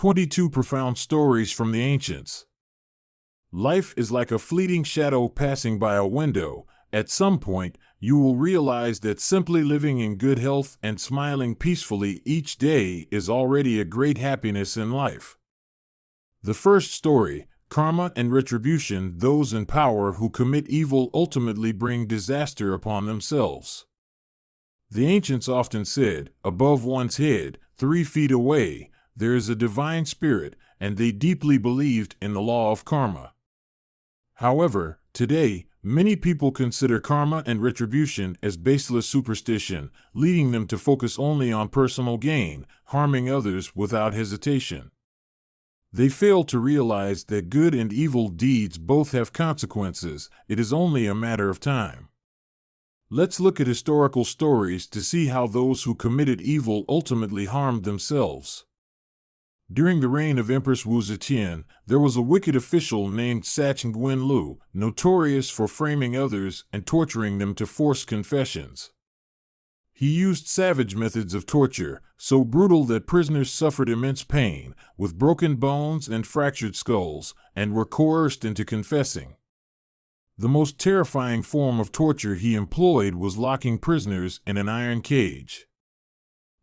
22 Profound Stories from the Ancients. Life is like a fleeting shadow passing by a window. At some point, you will realize that simply living in good health and smiling peacefully each day is already a great happiness in life. The first story, Karma and Retribution. Those in power who commit evil ultimately bring disaster upon themselves. The ancients often said, above one's head, 3 feet away, there is a divine spirit, and they deeply believed in the law of karma. However, today, many people consider karma and retribution as baseless superstition, leading them to focus only on personal gain, harming others without hesitation. They fail to realize that good and evil deeds both have consequences. It is only a matter of time. Let's look at historical stories to see how those who committed evil ultimately harmed themselves. During the reign of Empress Wu Zetian, there was a wicked official named Sacheng Lu, notorious for framing others and torturing them to forced confessions. He used savage methods of torture, so brutal that prisoners suffered immense pain, with broken bones and fractured skulls, and were coerced into confessing. The most terrifying form of torture he employed was locking prisoners in an iron cage.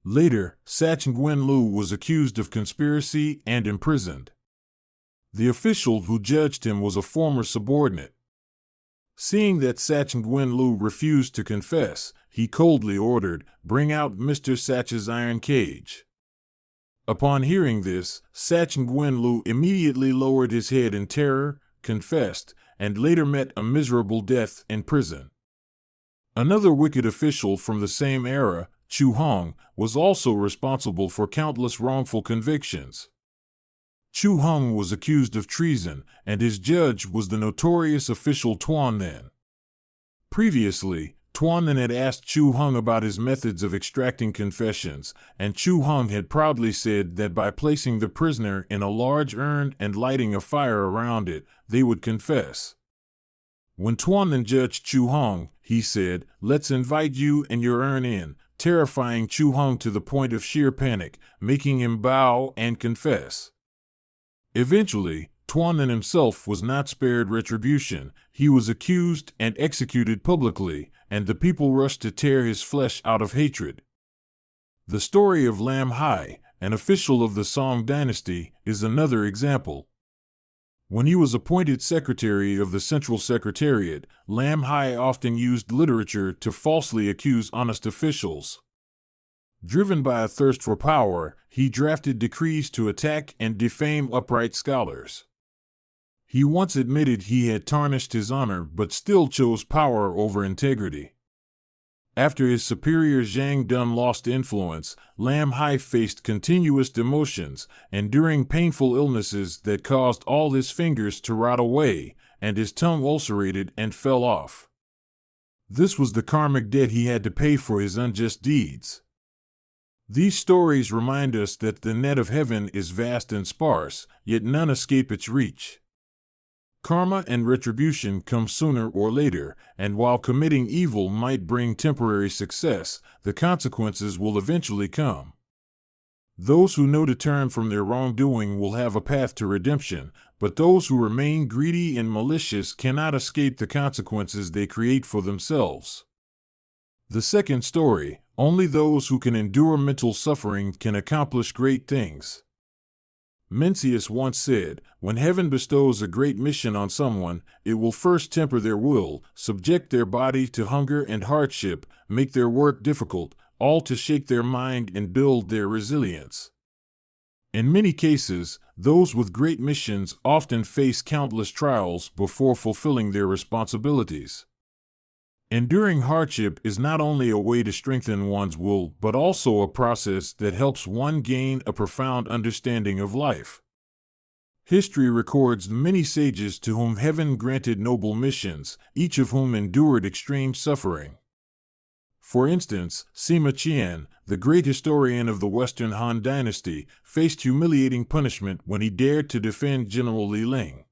Later, Sacheng Lu was accused of conspiracy and imprisoned. The official who judged him was a former subordinate. Seeing that Sacheng Lu refused to confess, he coldly ordered, "Bring out Mr. Sach's iron cage." Upon hearing this, Sacheng Lu immediately lowered his head in terror, confessed, and later met a miserable death in prison. Another wicked official from the same era, Chu Hong, was also responsible for countless wrongful convictions. Chu Hong was accused of treason, and his judge was the notorious official Tuan Nen. Previously, Tuan Nen had asked Chu Hong about his methods of extracting confessions, and Chu Hong had proudly said that by placing the prisoner in a large urn and lighting a fire around it, they would confess. When Tuan Nen judged Chu Hong, he said, "Let's invite you and your urn in," terrifying Chu Hong to the point of sheer panic, making him bow and confess. Eventually, Tuan Nen himself was not spared retribution. He was accused and executed publicly, and the people rushed to tear his flesh out of hatred. The story of Lam Hai, an official of the Song dynasty, is another example. When he was appointed secretary of the Central Secretariat, Lam Hai often used literature to falsely accuse honest officials. Driven by a thirst for power, he drafted decrees to attack and defame upright scholars. He once admitted he had tarnished his honor but still chose power over integrity. After his superior Zhang Dun lost influence, Lam Hai faced continuous demotions, enduring painful illnesses that caused all his fingers to rot away, and his tongue ulcerated and fell off. This was the karmic debt he had to pay for his unjust deeds. These stories remind us that the net of heaven is vast and sparse, yet none escape its reach. Karma and retribution come sooner or later, and while committing evil might bring temporary success, the consequences will eventually come. Those who know to turn from their wrongdoing will have a path to redemption, but those who remain greedy and malicious cannot escape the consequences they create for themselves. The second story, only those who can endure mental suffering can accomplish great things. Mencius once said, "When heaven bestows a great mission on someone, it will first temper their will, subject their body to hunger and hardship, make their work difficult, all to shake their mind and build their resilience." In many cases, those with great missions often face countless trials before fulfilling their responsibilities. Enduring hardship is not only a way to strengthen one's will, but also a process that helps one gain a profound understanding of life. History records many sages to whom heaven granted noble missions, each of whom endured extreme suffering. For instance, Sima Qian, the great historian of the Western Han Dynasty, faced humiliating punishment when he dared to defend General Li Ling.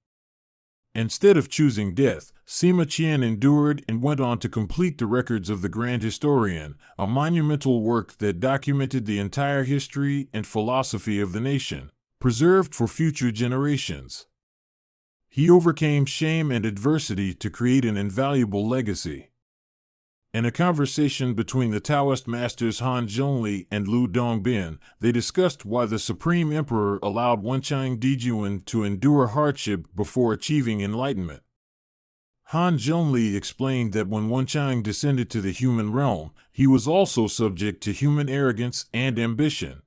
Instead of choosing death, Sima Qian endured and went on to complete the Records of the Grand Historian, a monumental work that documented the entire history and philosophy of the nation. preserved for future generations. He overcame shame and adversity to create an invaluable legacy. In a conversation between the Taoist masters Han Zhongli and Lu Dongbin, they discussed why the Supreme Emperor allowed Wenchang Dijuan to endure hardship before achieving enlightenment. Han Zhongli explained that when Wenchang descended to the human realm, he was also subject to human arrogance and ambition.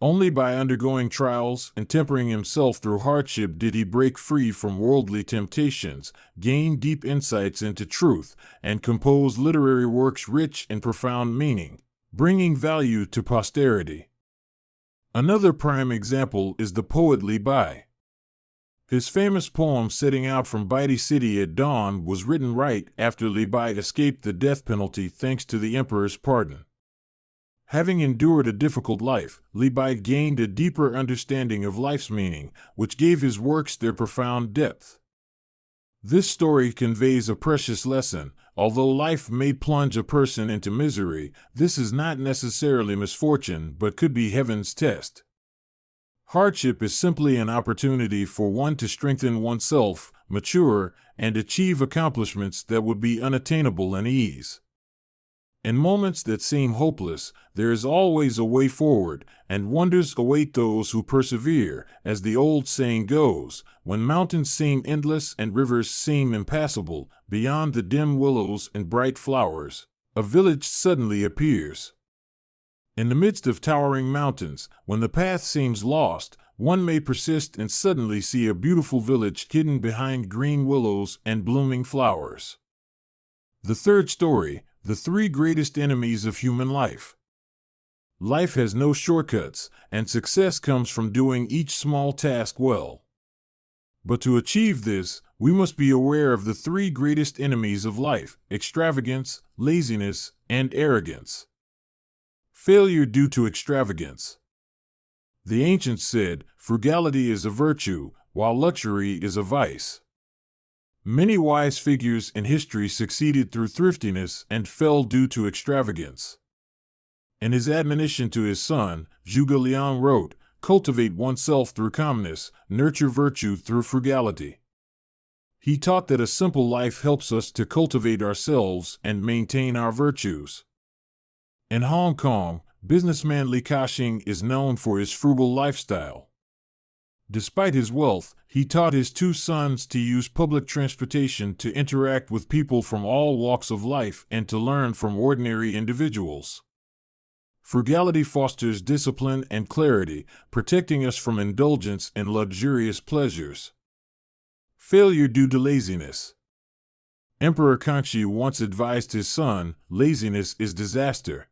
Only by undergoing trials and tempering himself through hardship did he break free from worldly temptations, gain deep insights into truth, and compose literary works rich in profound meaning, bringing value to posterity. Another prime example is the poet Li Bai. His famous poem Setting Out from Baidi City at Dawn was written right after Li Bai escaped the death penalty thanks to the emperor's pardon. Having endured a difficult life, Li Bai gained a deeper understanding of life's meaning, which gave his works their profound depth. This story conveys a precious lesson. Although life may plunge a person into misery, this is not necessarily misfortune but could be heaven's test. Hardship is simply an opportunity for one to strengthen oneself, mature, and achieve accomplishments that would be unattainable in ease. In moments that seem hopeless, there is always a way forward, and wonders await those who persevere. As the old saying goes, when mountains seem endless and rivers seem impassable, beyond the dim willows and bright flowers, a village suddenly appears. In the midst of towering mountains, when the path seems lost, one may persist and suddenly see a beautiful village hidden behind green willows and blooming flowers. The third story, the three greatest enemies of human life. Life has no shortcuts, and success comes from doing each small task well. But to achieve this, we must be aware of the three greatest enemies of life: extravagance, laziness, and arrogance. Failure due to extravagance. The ancients said, frugality is a virtue, while luxury is a vice. Many wise figures in history succeeded through thriftiness and fell due to extravagance. In his admonition to his son, Zhuge Liang wrote, "Cultivate oneself through calmness, nurture virtue through frugality." He taught that a simple life helps us to cultivate ourselves and maintain our virtues. In Hong Kong, businessman Li Ka-shing is known for his frugal lifestyle. Despite his wealth, he taught his two sons to use public transportation to interact with people from all walks of life and to learn from ordinary individuals. Frugality fosters discipline and clarity, protecting us from indulgence and luxurious pleasures. Failure due to laziness. Emperor Kangxi once advised his son, "Laziness is disaster."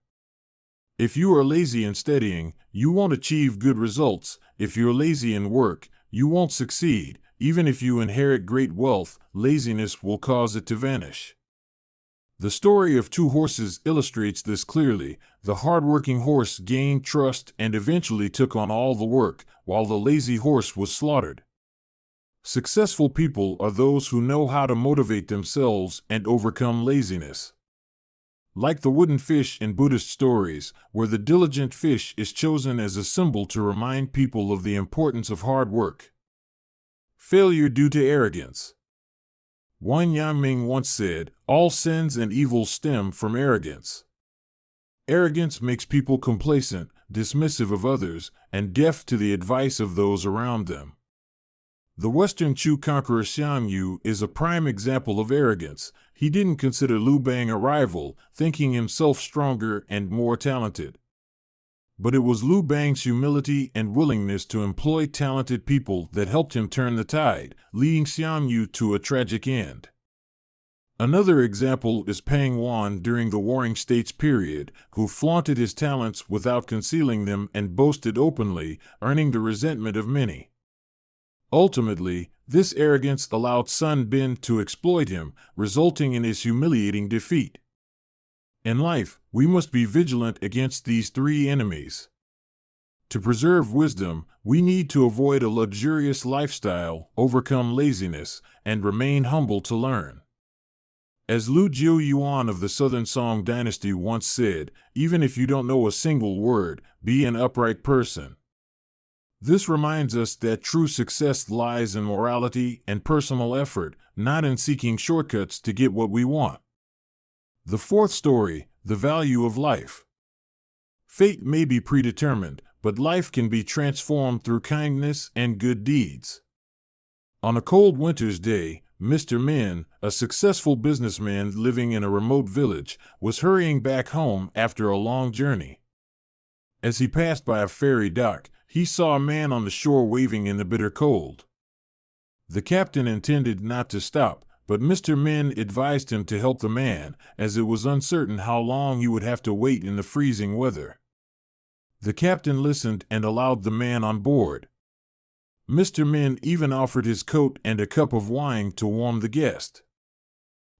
If you are lazy in studying, you won't achieve good results. If you're lazy in work, you won't succeed. Even if you inherit great wealth, laziness will cause it to vanish. The story of two horses illustrates this clearly. The hard-working horse gained trust and eventually took on all the work, while the lazy horse was slaughtered. Successful people are those who know how to motivate themselves and overcome laziness. Like the wooden fish in Buddhist stories, where the diligent fish is chosen as a symbol to remind people of the importance of hard work. Failure due to arrogance. Wang Yangming once said, "All sins and evils stem from arrogance." Arrogance makes people complacent, dismissive of others, and deaf to the advice of those around them. The Western Chu conqueror Xiang Yu is a prime example of arrogance. He didn't consider Liu Bang a rival, thinking himself stronger and more talented. But it was Liu Bang's humility and willingness to employ talented people that helped him turn the tide, leading Xiang Yu to a tragic end. Another example is Pang Wan during the Warring States period, who flaunted his talents without concealing them and boasted openly, earning the resentment of many. Ultimately, this arrogance allowed Sun Bin to exploit him, resulting in his humiliating defeat. In life, we must be vigilant against these three enemies. To preserve wisdom, we need to avoid a luxurious lifestyle, overcome laziness, and remain humble to learn. As Lu Jiuyuan of the Southern Song Dynasty once said, "Even if you don't know a single word, be an upright person." This reminds us that true success lies in morality and personal effort, not in seeking shortcuts to get what we want. The fourth story, the value of life. Fate may be predetermined, but life can be transformed through kindness and good deeds. On a cold winter's day, Mr. Min, a successful businessman living in a remote village, was hurrying back home after a long journey. As he passed by a ferry dock, he saw a man on the shore waving in the bitter cold. The captain intended not to stop, but Mr. Min advised him to help the man, as it was uncertain how long he would have to wait in the freezing weather. The captain listened and allowed the man on board. Mr. Min even offered his coat and a cup of wine to warm the guest.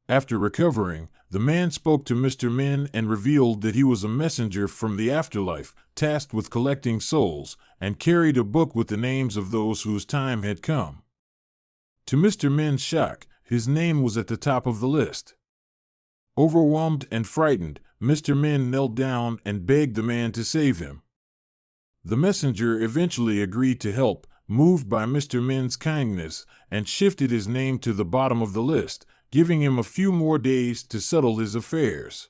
After recovering, the man spoke to Mr. Min and revealed that he was a messenger from the afterlife, tasked with collecting souls, and carried a book with the names of those whose time had come. To Mr. Min's shock, his name was at the top of the list. Overwhelmed and frightened, Mr. Min knelt down and begged the man to save him. The messenger eventually agreed to help, moved by Mr. Min's kindness, and shifted his name to the bottom of the list, giving him a few more days to settle his affairs.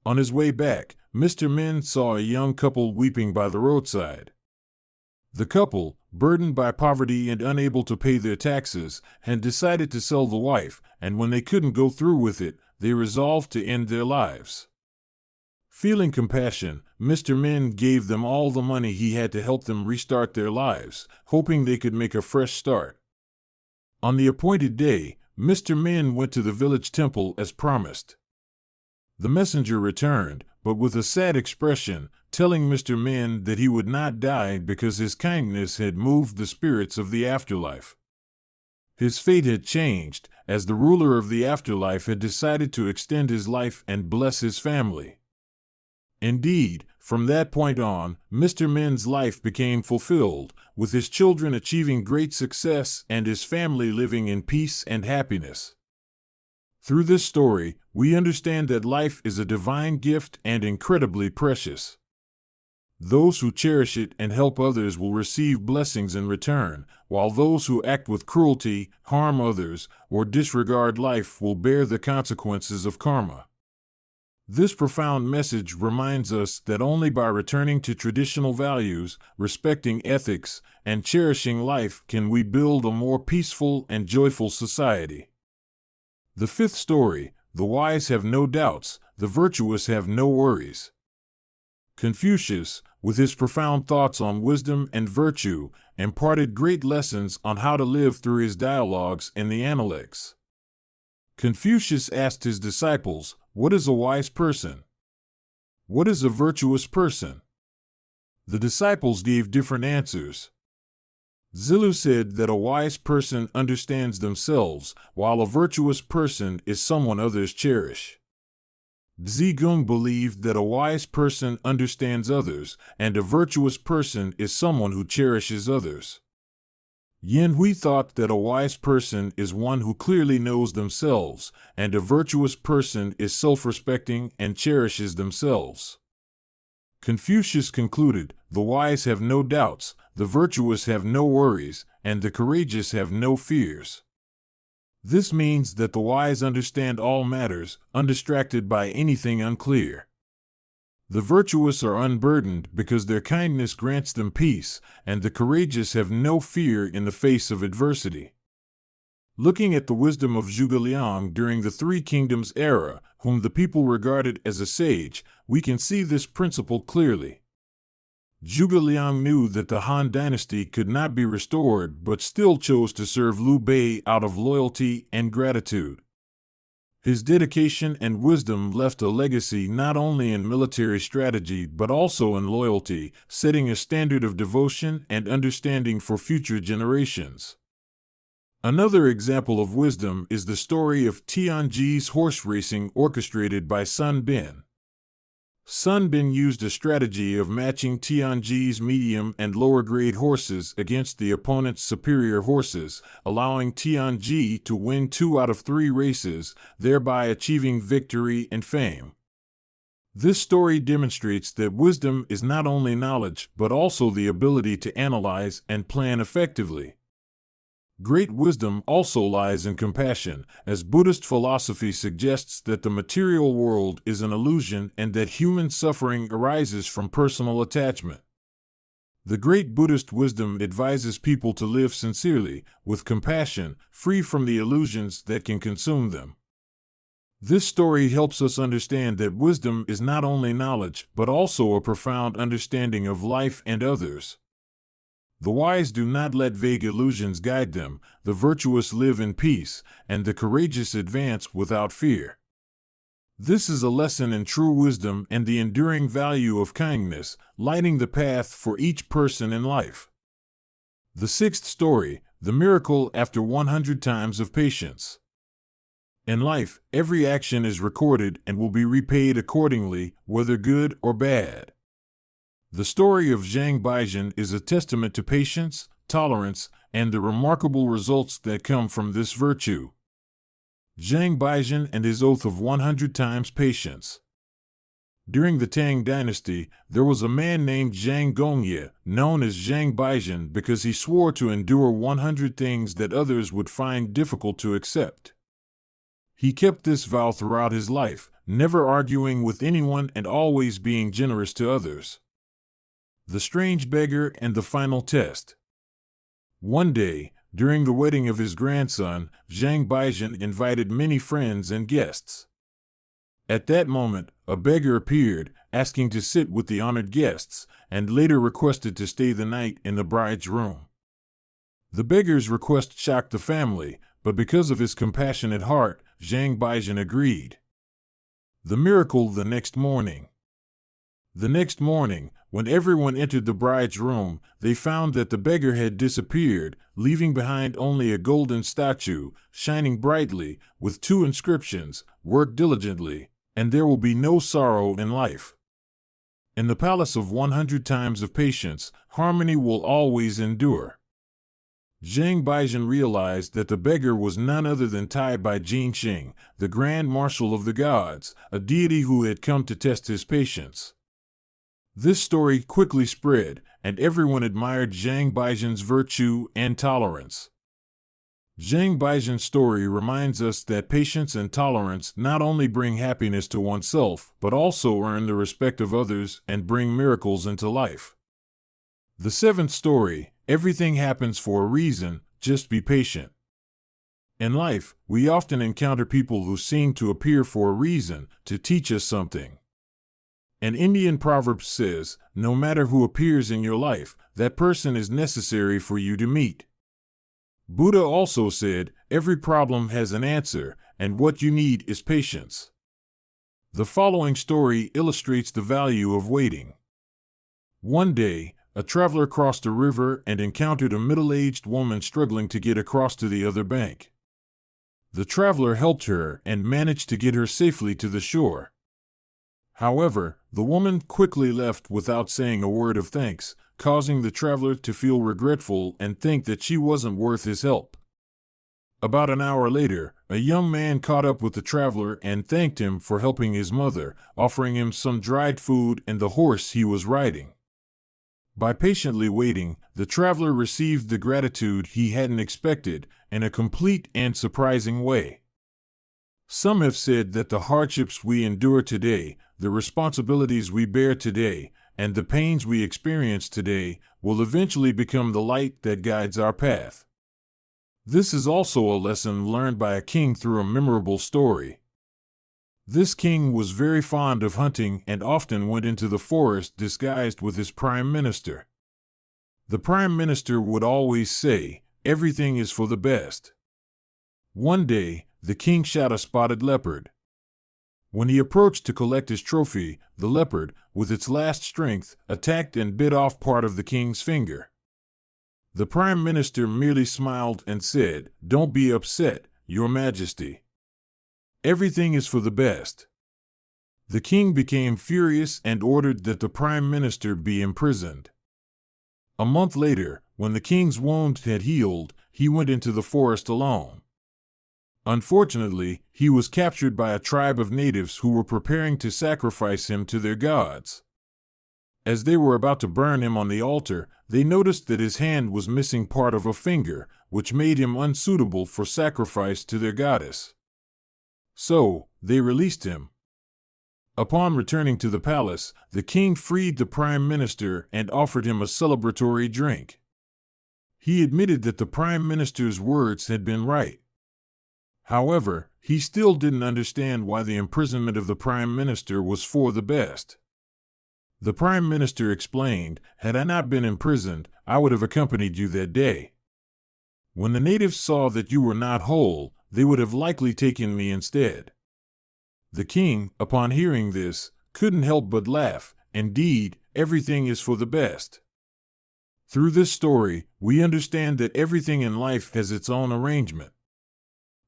On his way back, Mr. Min saw a young couple weeping by the roadside. The couple, burdened by poverty and unable to pay their taxes, had decided to sell the wife, and when they couldn't go through with it, they resolved to end their lives. Feeling compassion, Mr. Min gave them all the money he had to help them restart their lives, hoping they could make a fresh start. On the appointed day, Mr. Min went to the village temple as promised. The messenger returned, but with a sad expression, telling Mr. Min that he would not die because his kindness had moved the spirits of the afterlife. His fate had changed, as the ruler of the afterlife had decided to extend his life and bless his family. Indeed, from that point on, Mr. Min's life became fulfilled, with his children achieving great success and his family living in peace and happiness. Through this story, we understand that life is a divine gift and incredibly precious. Those who cherish it and help others will receive blessings in return, while those who act with cruelty, harm others, or disregard life will bear the consequences of karma. This profound message reminds us that only by returning to traditional values, respecting ethics, and cherishing life can we build a more peaceful and joyful society. The fifth story, the wise have no doubts, the virtuous have no worries. Confucius, with his profound thoughts on wisdom and virtue, imparted great lessons on how to live through his dialogues in the Analects. Confucius asked his disciples, "What is a wise person? What is a virtuous person?" The disciples gave different answers. Zilu said that a wise person understands themselves, while a virtuous person is someone others cherish. Zhigung believed that a wise person understands others, and a virtuous person is someone who cherishes others. Yin Hui thought that a wise person is one who clearly knows themselves, and a virtuous person is self-respecting and cherishes themselves. Confucius concluded, "The wise have no doubts, the virtuous have no worries, and the courageous have no fears." This means that the wise understand all matters, undistracted by anything unclear. The virtuous are unburdened because their kindness grants them peace, and the courageous have no fear in the face of adversity. Looking at the wisdom of Zhuge Liang during the Three Kingdoms era, whom the people regarded as a sage, we can see this principle clearly. Zhuge Liang knew that the Han dynasty could not be restored but still chose to serve Liu Bei out of loyalty and gratitude. His dedication and wisdom left a legacy not only in military strategy but also in loyalty, setting a standard of devotion and understanding for future generations. Another example of wisdom is the story of Tianji's horse racing orchestrated by Sun Bin. Sun Bin used a strategy of matching Tianji's medium and lower-grade horses against the opponent's superior horses, allowing Tianji to win 2 out of 3 races, thereby achieving victory and fame. This story demonstrates that wisdom is not only knowledge but also the ability to analyze and plan effectively. Great wisdom also lies in compassion, as Buddhist philosophy suggests that the material world is an illusion and that human suffering arises from personal attachment. The great Buddhist wisdom advises people to live sincerely, with compassion, free from the illusions that can consume them. This story helps us understand that wisdom is not only knowledge but also a profound understanding of life and others. The wise do not let vague illusions guide them, the virtuous live in peace, and the courageous advance without fear. This is a lesson in true wisdom and the enduring value of kindness, lighting the path for each person in life. The sixth story, the miracle after 100 times of patience. In life, every action is recorded and will be repaid accordingly, whether good or bad. The story of Zhang Baizhen is a testament to patience, tolerance, and the remarkable results that come from this virtue. Zhang Baizhen and his oath of 100 times patience. During the Tang dynasty, there was a man named Zhang Gongye, known as Zhang Baizhen because he swore to endure 100 things that others would find difficult to accept. He kept this vow throughout his life, never arguing with anyone and always being generous to others. The strange beggar and the final test. One day, during the wedding of his grandson, Zhang Baizhen invited many friends and guests. At that moment, a beggar appeared, asking to sit with the honored guests, and later requested to stay the night in the bride's room. The beggar's request shocked the family, but because of his compassionate heart, Zhang Baizhen agreed. The miracle the next morning. The next morning, when everyone entered the bride's room, they found that the beggar had disappeared, leaving behind only a golden statue, shining brightly, with 2 inscriptions: "Work diligently, and there will be no sorrow in life." In the palace of 100 times of patience, harmony will always endure. Zhang Baizhen realized that the beggar was none other than Tai Bai Jinxing, the Grand Marshal of the Gods, a deity who had come to test his patience. This story quickly spread, and everyone admired Zhang Baizhen's virtue and tolerance. Zhang Baizhen's story reminds us that patience and tolerance not only bring happiness to oneself, but also earn the respect of others and bring miracles into life. The seventh story, everything happens for a reason, just be patient. In life, we often encounter people who seem to appear for a reason, to teach us something. An Indian proverb says, no matter who appears in your life, that person is necessary for you to meet. Buddha also said, every problem has an answer, and what you need is patience. The following story illustrates the value of waiting. One day, a traveler crossed a river and encountered a middle-aged woman struggling to get across to the other bank. The traveler helped her and managed to get her safely to the shore. However, the woman quickly left without saying a word of thanks, causing the traveler to feel regretful and think that she wasn't worth his help. About an hour later, a young man caught up with the traveler and thanked him for helping his mother, offering him some dried food and the horse he was riding. By patiently waiting, the traveler received the gratitude he hadn't expected in a complete and surprising way. Some have said that the hardships we endure today, the responsibilities we bear today, and the pains we experience today will eventually become the light that guides our path. This is also a lesson learned by a king through a memorable story. This king was very fond of hunting and often went into the forest disguised with his prime minister. The prime minister would always say, "Everything is for the best." One day, the king shot a spotted leopard. When he approached to collect his trophy, the leopard, with its last strength, attacked and bit off part of the king's finger. The prime minister merely smiled and said, "Don't be upset, Your Majesty. Everything is for the best." The king became furious and ordered that the prime minister be imprisoned. A month later, when the king's wound had healed, he went into the forest alone. Unfortunately, he was captured by a tribe of natives who were preparing to sacrifice him to their gods. As they were about to burn him on the altar, they noticed that his hand was missing part of a finger, which made him unsuitable for sacrifice to their goddess. So, they released him. Upon returning to the palace, the king freed the prime minister and offered him a celebratory drink. He admitted that the prime minister's words had been right. However, he still didn't understand why the imprisonment of the prime minister was for the best. The prime minister explained, "Had I not been imprisoned, I would have accompanied you that day. When the natives saw that you were not whole, they would have likely taken me instead." The king, upon hearing this, couldn't help but laugh. Indeed, everything is for the best. Through this story, we understand that everything in life has its own arrangement.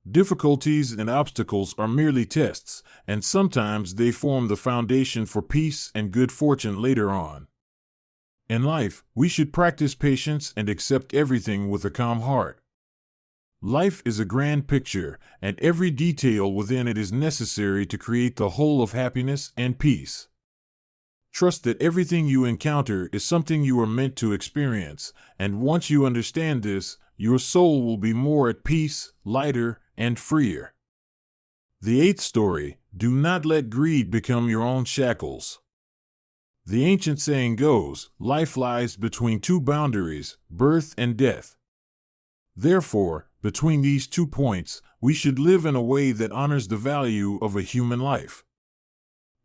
Difficulties and obstacles are merely tests, and sometimes they form the foundation for peace and good fortune later on. In life, we should practice patience and accept everything with a calm heart. Life is a grand picture, and every detail within it is necessary to create the whole of happiness and peace. Trust that everything you encounter is something you are meant to experience, and once you understand this, your soul will be more at peace, lighter, and freer. The 8th story, do not let greed become your own shackles. The ancient saying goes, life lies between two boundaries, birth and death. Therefore, between these 2 points, we should live in a way that honors the value of a human life.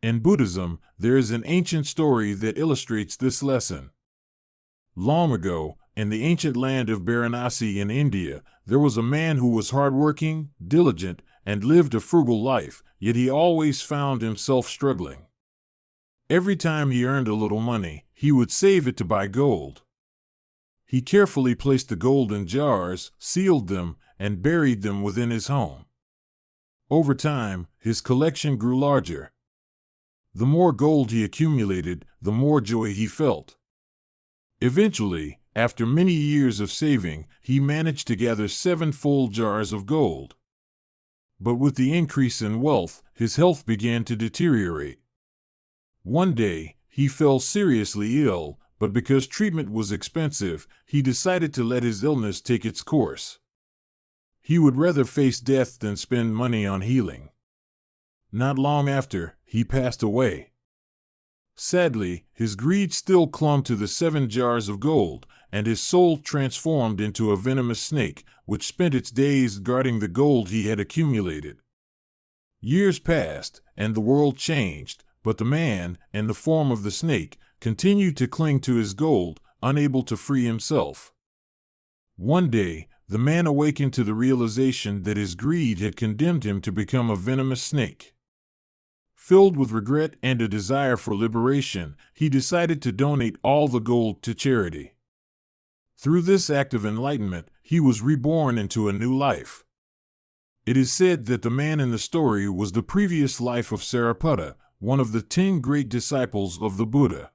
In Buddhism, there is an ancient story that illustrates this lesson. Long ago, in the ancient land of Varanasi in India, there was a man who was hardworking, diligent, and lived a frugal life, yet he always found himself struggling. Every time he earned a little money, he would save it to buy gold. He carefully placed the gold in jars, sealed them, and buried them within his home. Over time, his collection grew larger. The more gold he accumulated, the more joy he felt. Eventually, after many years of saving, he managed to gather 7 full jars of gold. But with the increase in wealth, his health began to deteriorate. One day, he fell seriously ill, but because treatment was expensive, he decided to let his illness take its course. He would rather face death than spend money on healing. Not long after, he passed away. Sadly, his greed still clung to the 7 jars of gold, and his soul transformed into a venomous snake, which spent its days guarding the gold he had accumulated. Years passed, and the world changed, but the man, in the form of the snake, continued to cling to his gold, unable to free himself. One day, the man awakened to the realization that his greed had condemned him to become a venomous snake. Filled with regret and a desire for liberation, he decided to donate all the gold to charity. Through this act of enlightenment, he was reborn into a new life. It is said that the man in the story was the previous life of Sariputta, one of the 10 great disciples of the Buddha.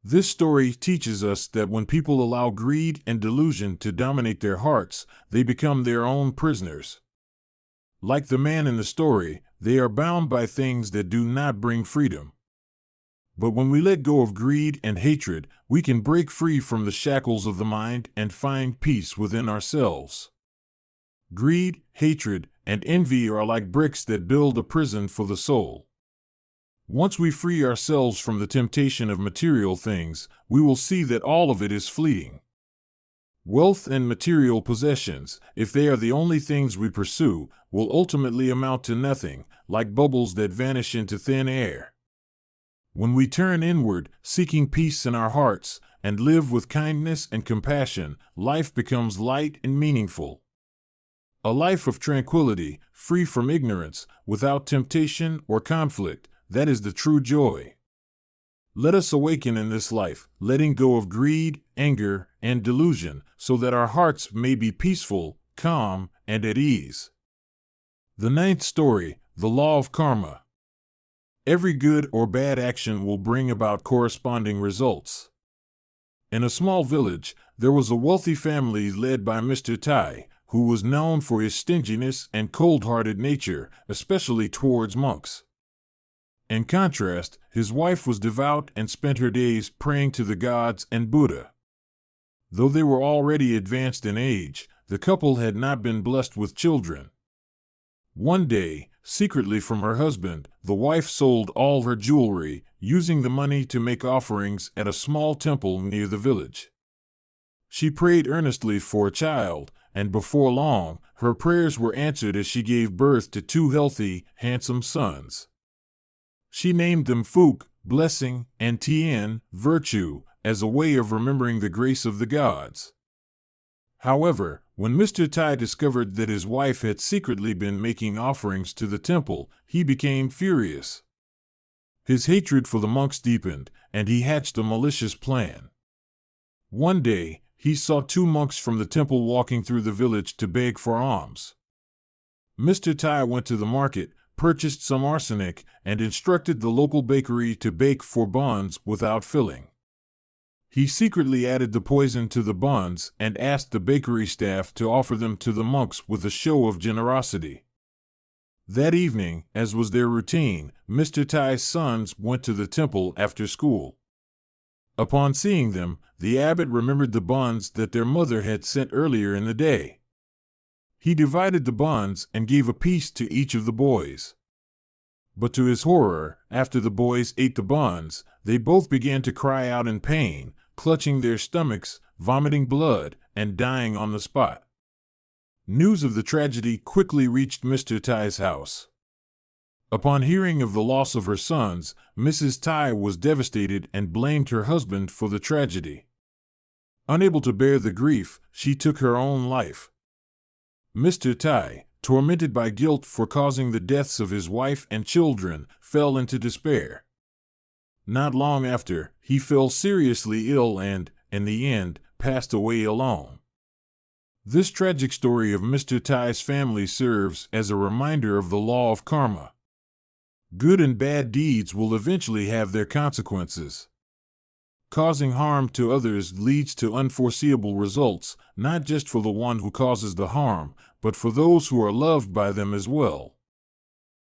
This story teaches us that when people allow greed and delusion to dominate their hearts, they become their own prisoners. Like the man in the story, they are bound by things that do not bring freedom. But when we let go of greed and hatred, we can break free from the shackles of the mind and find peace within ourselves. Greed, hatred, and envy are like bricks that build a prison for the soul. Once we free ourselves from the temptation of material things, we will see that all of it is fleeting. Wealth and material possessions, if they are the only things we pursue, will ultimately amount to nothing, like bubbles that vanish into thin air. When we turn inward, seeking peace in our hearts, and live with kindness and compassion, life becomes light and meaningful. A life of tranquility, free from ignorance, without temptation or conflict, that is the true joy. Let us awaken in this life, letting go of greed, anger, and delusion, so that our hearts may be peaceful, calm, and at ease. The 9th story, the law of karma. Every good or bad action will bring about corresponding results. In a small village, there was a wealthy family led by Mr. Tai, who was known for his stinginess and cold-hearted nature, especially towards monks. In contrast, his wife was devout and spent her days praying to the gods and Buddha. Though they were already advanced in age, the couple had not been blessed with children. One day, secretly from her husband, the wife sold all her jewelry, using the money to make offerings at a small temple near the village. She prayed earnestly for a child, and before long, her prayers were answered as she gave birth to 2 healthy, handsome sons. She named them Fuke, blessing, and Tien, virtue, as a way of remembering the grace of the gods. However, when Mr. Tai discovered that his wife had secretly been making offerings to the temple, he became furious. His hatred for the monks deepened, and he hatched a malicious plan. One day, he saw 2 monks from the temple walking through the village to beg for alms. Mr. Tai went to the market, purchased some arsenic, and instructed the local bakery to bake 4 buns without filling. He secretly added the poison to the buns and asked the bakery staff to offer them to the monks with a show of generosity. That evening, as was their routine, Mr. Tai's sons went to the temple after school. Upon seeing them, the abbot remembered the buns that their mother had sent earlier in the day. He divided the buns and gave a piece to each of the boys. But to his horror, after the boys ate the buns, they both began to cry out in pain, clutching their stomachs, vomiting blood, and dying on the spot. News of the tragedy quickly reached Mr. Tai's house. Upon hearing of the loss of her sons, Mrs. Tai was devastated and blamed her husband for the tragedy. Unable to bear the grief, she took her own life. Mr. Tai, tormented by guilt for causing the deaths of his wife and children, fell into despair. Not long after, he fell seriously ill and, in the end, passed away alone. This tragic story of Mr. Tai's family serves as a reminder of the law of karma. Good and bad deeds will eventually have their consequences. Causing harm to others leads to unforeseeable results, not just for the one who causes the harm, but for those who are loved by them as well.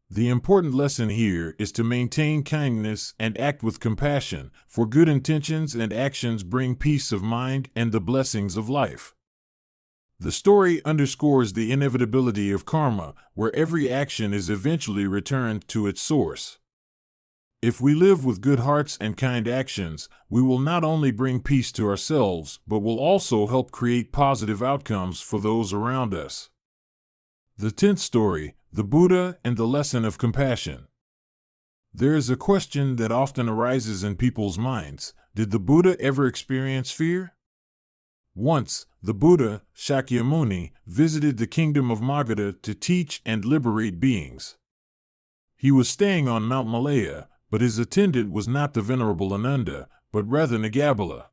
The important lesson here is to maintain kindness and act with compassion, for good intentions and actions bring peace of mind and the blessings of life. The story underscores the inevitability of karma, where every action is eventually returned to its source. If we live with good hearts and kind actions, we will not only bring peace to ourselves, but will also help create positive outcomes for those around us. The 10th story, the Buddha and the lesson of compassion. There is a question that often arises in people's minds: did the Buddha ever experience fear? Once, the Buddha, Shakyamuni, visited the kingdom of Magadha to teach and liberate beings. He was staying on Mount Malaya, but his attendant was not the venerable Ananda, but rather Nagabala.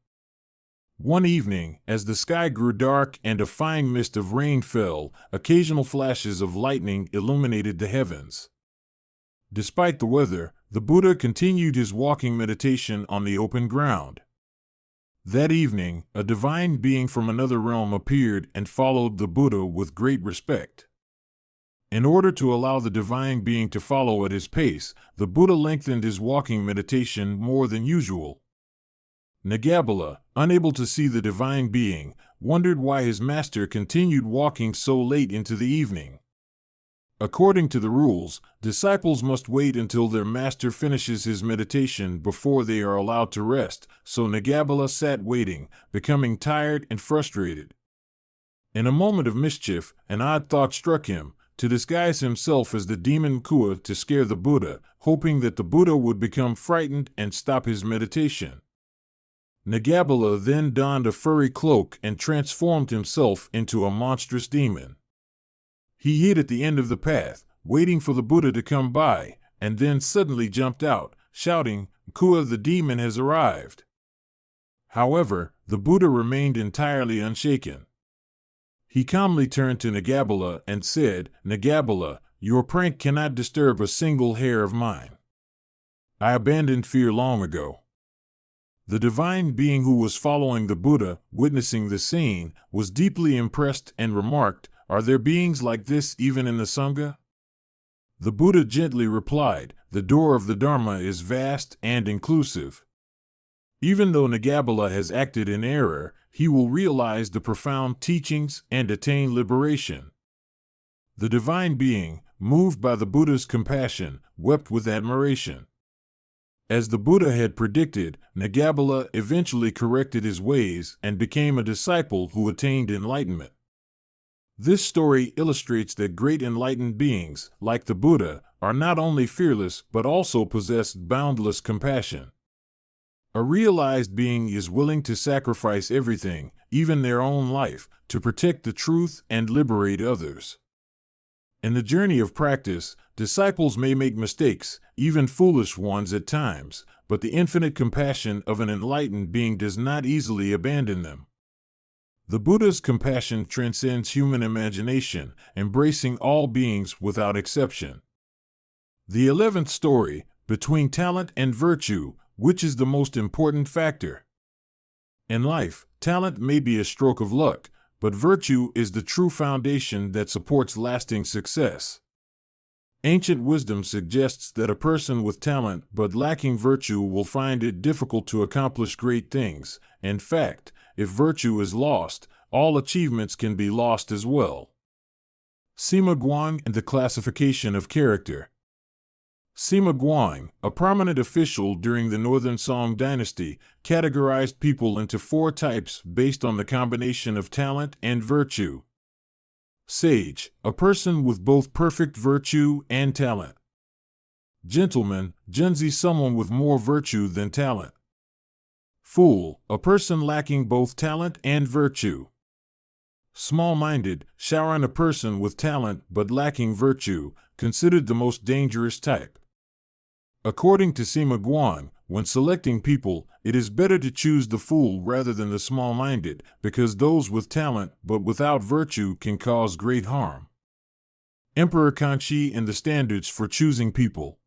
One evening, as the sky grew dark and a fine mist of rain fell, occasional flashes of lightning illuminated the heavens. Despite the weather, the Buddha continued his walking meditation on the open ground. That evening, a divine being from another realm appeared and followed the Buddha with great respect. In order to allow the divine being to follow at his pace, the Buddha lengthened his walking meditation more than usual. Nagabala, unable to see the divine being, wondered why his master continued walking so late into the evening. According to the rules, disciples must wait until their master finishes his meditation before they are allowed to rest, so Nagabala sat waiting, becoming tired and frustrated. In a moment of mischief, an odd thought struck him: to disguise himself as the demon Kua to scare the Buddha, hoping that the Buddha would become frightened and stop his meditation. Nagabala then donned a furry cloak and transformed himself into a monstrous demon. He hid at the end of the path, waiting for the Buddha to come by, and then suddenly jumped out, shouting, "Kua the demon has arrived." However, the Buddha remained entirely unshaken. He calmly turned to Nagabala and said, "Nagabala, your prank cannot disturb a single hair of mine. I abandoned fear long ago." The divine being who was following the Buddha, witnessing the scene, was deeply impressed and remarked, Are there beings like this even in the Sangha? The Buddha gently replied, the door of the Dharma is vast and inclusive. Even though Nagabala has acted in error, he will realize the profound teachings and attain liberation. The divine being, moved by the Buddha's compassion, wept with admiration. As the Buddha had predicted, Nagabala eventually corrected his ways and became a disciple who attained enlightenment. This story illustrates that great enlightened beings, like the Buddha, are not only fearless but also possess boundless compassion. A realized being is willing to sacrifice everything, even their own life, to protect the truth and liberate others. In the journey of practice, disciples may make mistakes, even foolish ones at times, but the infinite compassion of an enlightened being does not easily abandon them. The Buddha's compassion transcends human imagination, embracing all beings without exception. The 11th story, Between Talent and Virtue, which is the most important factor? In life, talent may be a stroke of luck, but virtue is the true foundation that supports lasting success. Ancient wisdom suggests that a person with talent but lacking virtue will find it difficult to accomplish great things. In fact, if virtue is lost, all achievements can be lost as well. Sima Guang and the classification of character. Sima Guang, a prominent official during the Northern Song dynasty, categorized people into 4 types based on the combination of talent and virtue. Sage, a person with both perfect virtue and talent. Gentleman, Junzi, someone with more virtue than talent. Fool, a person lacking both talent and virtue. Small-minded, Shaoran, a person with talent but lacking virtue, considered the most dangerous type. According to Sima Guang, when selecting people, it is better to choose the fool rather than the small-minded, because those with talent but without virtue can cause great harm. Emperor Kangxi and the standards for choosing people.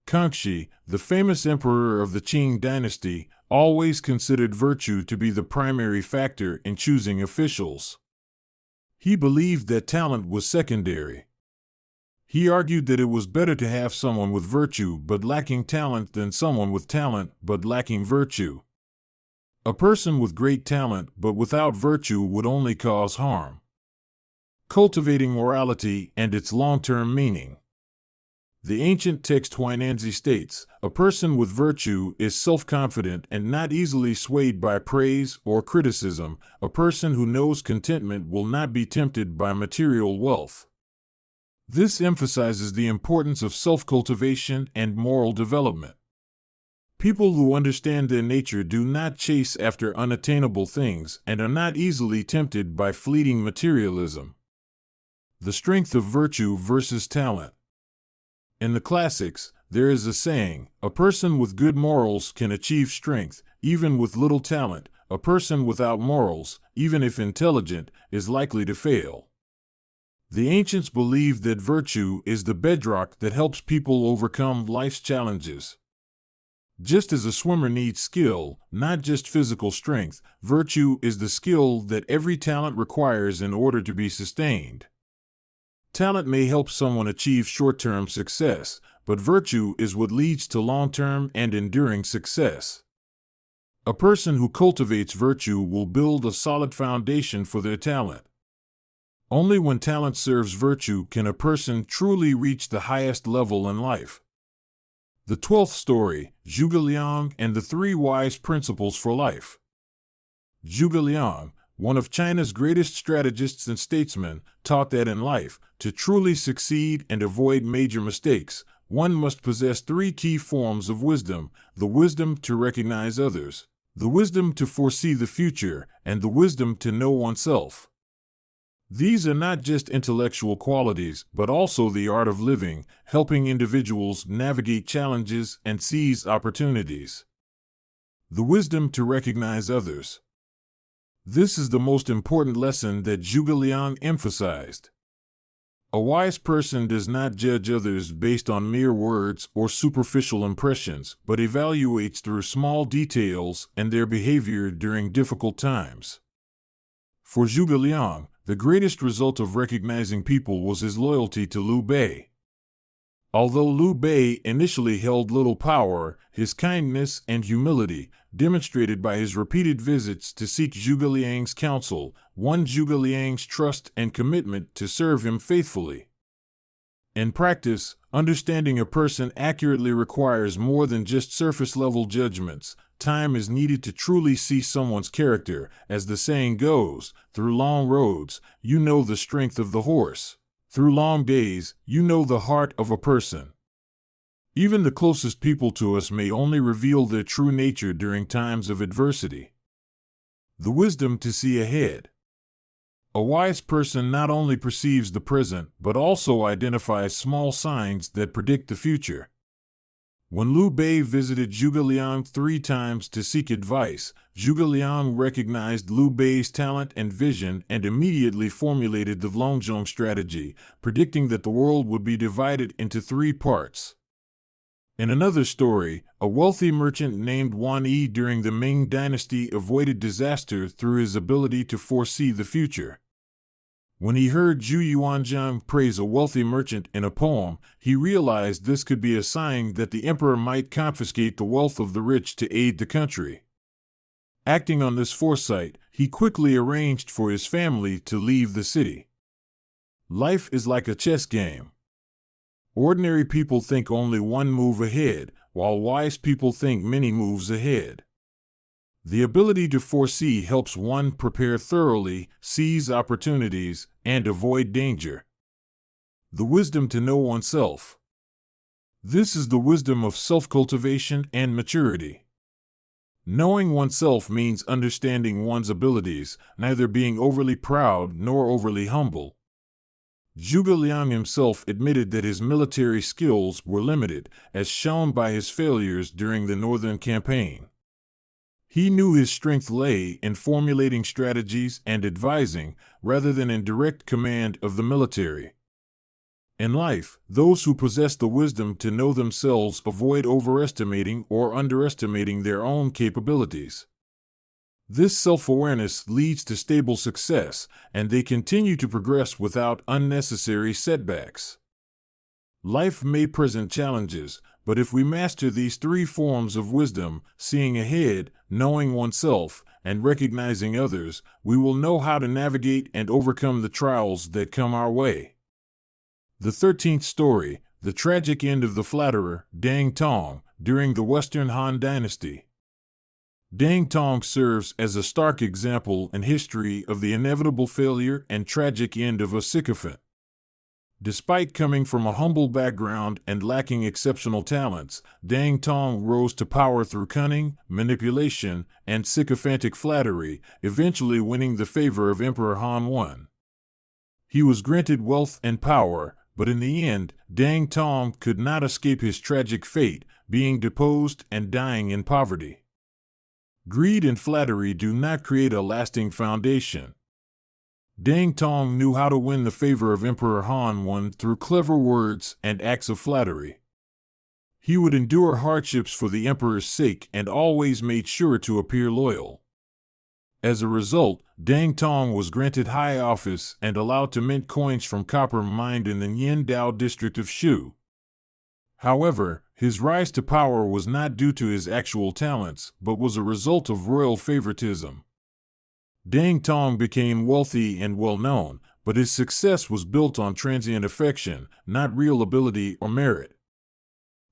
Kangxi, the famous emperor of the Qing dynasty, always considered virtue to be the primary factor in choosing officials. He believed that talent was secondary. He argued that it was better to have someone with virtue but lacking talent than someone with talent but lacking virtue. A person with great talent but without virtue would only cause harm. Cultivating morality and its long-term meaning. The ancient text Huainanzi states, a person with virtue is self-confident and not easily swayed by praise or criticism. A person who knows contentment will not be tempted by material wealth. This emphasizes the importance of self-cultivation and moral development. People who understand their nature do not chase after unattainable things and are not easily tempted by fleeting materialism. The strength of virtue versus talent. In the classics, there is a saying, a person with good morals can achieve strength, even with little talent. A person without morals, even if intelligent, is likely to fail. The ancients believed that virtue is the bedrock that helps people overcome life's challenges. Just as a swimmer needs skill, not just physical strength, virtue is the skill that every talent requires in order to be sustained. Talent may help someone achieve short-term success, but virtue is what leads to long-term and enduring success. A person who cultivates virtue will build a solid foundation for their talent. Only when talent serves virtue can a person truly reach the highest level in life. The 12th story, Zhuge Liang and the 3 Wise Principles for Life. Zhuge Liang, one of China's greatest strategists and statesmen, taught that in life, to truly succeed and avoid major mistakes, one must possess 3 key forms of wisdom: the wisdom to recognize others, the wisdom to foresee the future, and the wisdom to know oneself. These are not just intellectual qualities, but also the art of living, helping individuals navigate challenges and seize opportunities. The wisdom to recognize others. This is the most important lesson that Zhuge Liang emphasized. A wise person does not judge others based on mere words or superficial impressions, but evaluates through small details and their behavior during difficult times. For Zhuge Liang, The greatest result of recognizing people was his loyalty to Liu Bei. Although Liu Bei initially held little power, his kindness and humility, demonstrated by his repeated visits to seek Zhuge Liang's counsel, won Zhuge Liang's trust and commitment to serve him faithfully. In practice, understanding a person accurately requires more than just surface-level judgments. Time is needed to truly see someone's character. As the saying goes, through long roads, you know the strength of the horse. Through long days, you know the heart of a person. Even the closest people to us may only reveal their true nature during times of adversity. The wisdom to see ahead. A wise person not only perceives the present, but also identifies small signs that predict the future. When Liu Bei visited Zhuge Liang 3 times to seek advice, Zhuge Liang recognized Liu Bei's talent and vision and immediately formulated the Longzhong strategy, predicting that the world would be divided into 3 parts. In another story, a wealthy merchant named Wan Yi during the Ming Dynasty avoided disaster through his ability to foresee the future. When he heard Zhu Yuanzhang praise a wealthy merchant in a poem, he realized this could be a sign that the emperor might confiscate the wealth of the rich to aid the country. Acting on this foresight, he quickly arranged for his family to leave the city. Life is like a chess game. Ordinary people think only one move ahead, while wise people think many moves ahead. The ability to foresee helps one prepare thoroughly, seize opportunities, and avoid danger. The wisdom to know oneself. This is the wisdom of self-cultivation and maturity. Knowing oneself means understanding one's abilities, neither being overly proud nor overly humble. Zhuge Liang himself admitted that his military skills were limited, as shown by his failures during the Northern Campaign. He knew his strength lay in formulating strategies and advising, rather than in direct command of the military. In life, those who possess the wisdom to know themselves avoid overestimating or underestimating their own capabilities. This self-awareness leads to stable success, and they continue to progress without unnecessary setbacks. Life may present challenges, but if we master these 3 forms of wisdom, seeing ahead, knowing oneself, and recognizing others, we will know how to navigate and overcome the trials that come our way. The 13th story, the tragic end of the flatterer, Dang Tong, during the Western Han Dynasty. Dang Tong serves as a stark example in history of the inevitable failure and tragic end of a sycophant. Despite coming from a humble background and lacking exceptional talents, Dang Tong rose to power through cunning, manipulation, and sycophantic flattery, eventually winning the favor of Emperor Han I. He was granted wealth and power, but in the end, Dang Tong could not escape his tragic fate, being deposed and dying in poverty. Greed and flattery do not create a lasting foundation. Dang Tong knew how to win the favor of Emperor Han I through clever words and acts of flattery. He would endure hardships for the emperor's sake and always made sure to appear loyal. As a result, Dang Tong was granted high office and allowed to mint coins from copper mined in the Yindao district of Shu. However, his rise to power was not due to his actual talents, but was a result of royal favoritism. Dang Tong became wealthy and well-known, but his success was built on transient affection, not real ability or merit.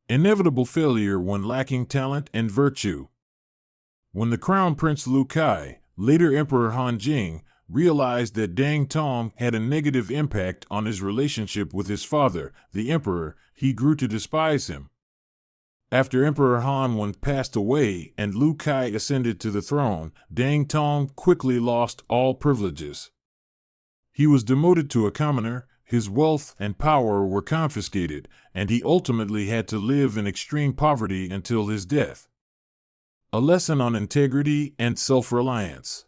Inevitable failure when lacking talent and virtue. When the Crown Prince Liu Kai, later Emperor Han Jing, realized that Dang Tong had a negative impact on his relationship with his father, the emperor, he grew to despise him. After Emperor Han I passed away and Liu Kai ascended to the throne, Dang Tong quickly lost all privileges. He was demoted to a commoner, his wealth and power were confiscated, and he ultimately had to live in extreme poverty until his death. A lesson on integrity and self-reliance.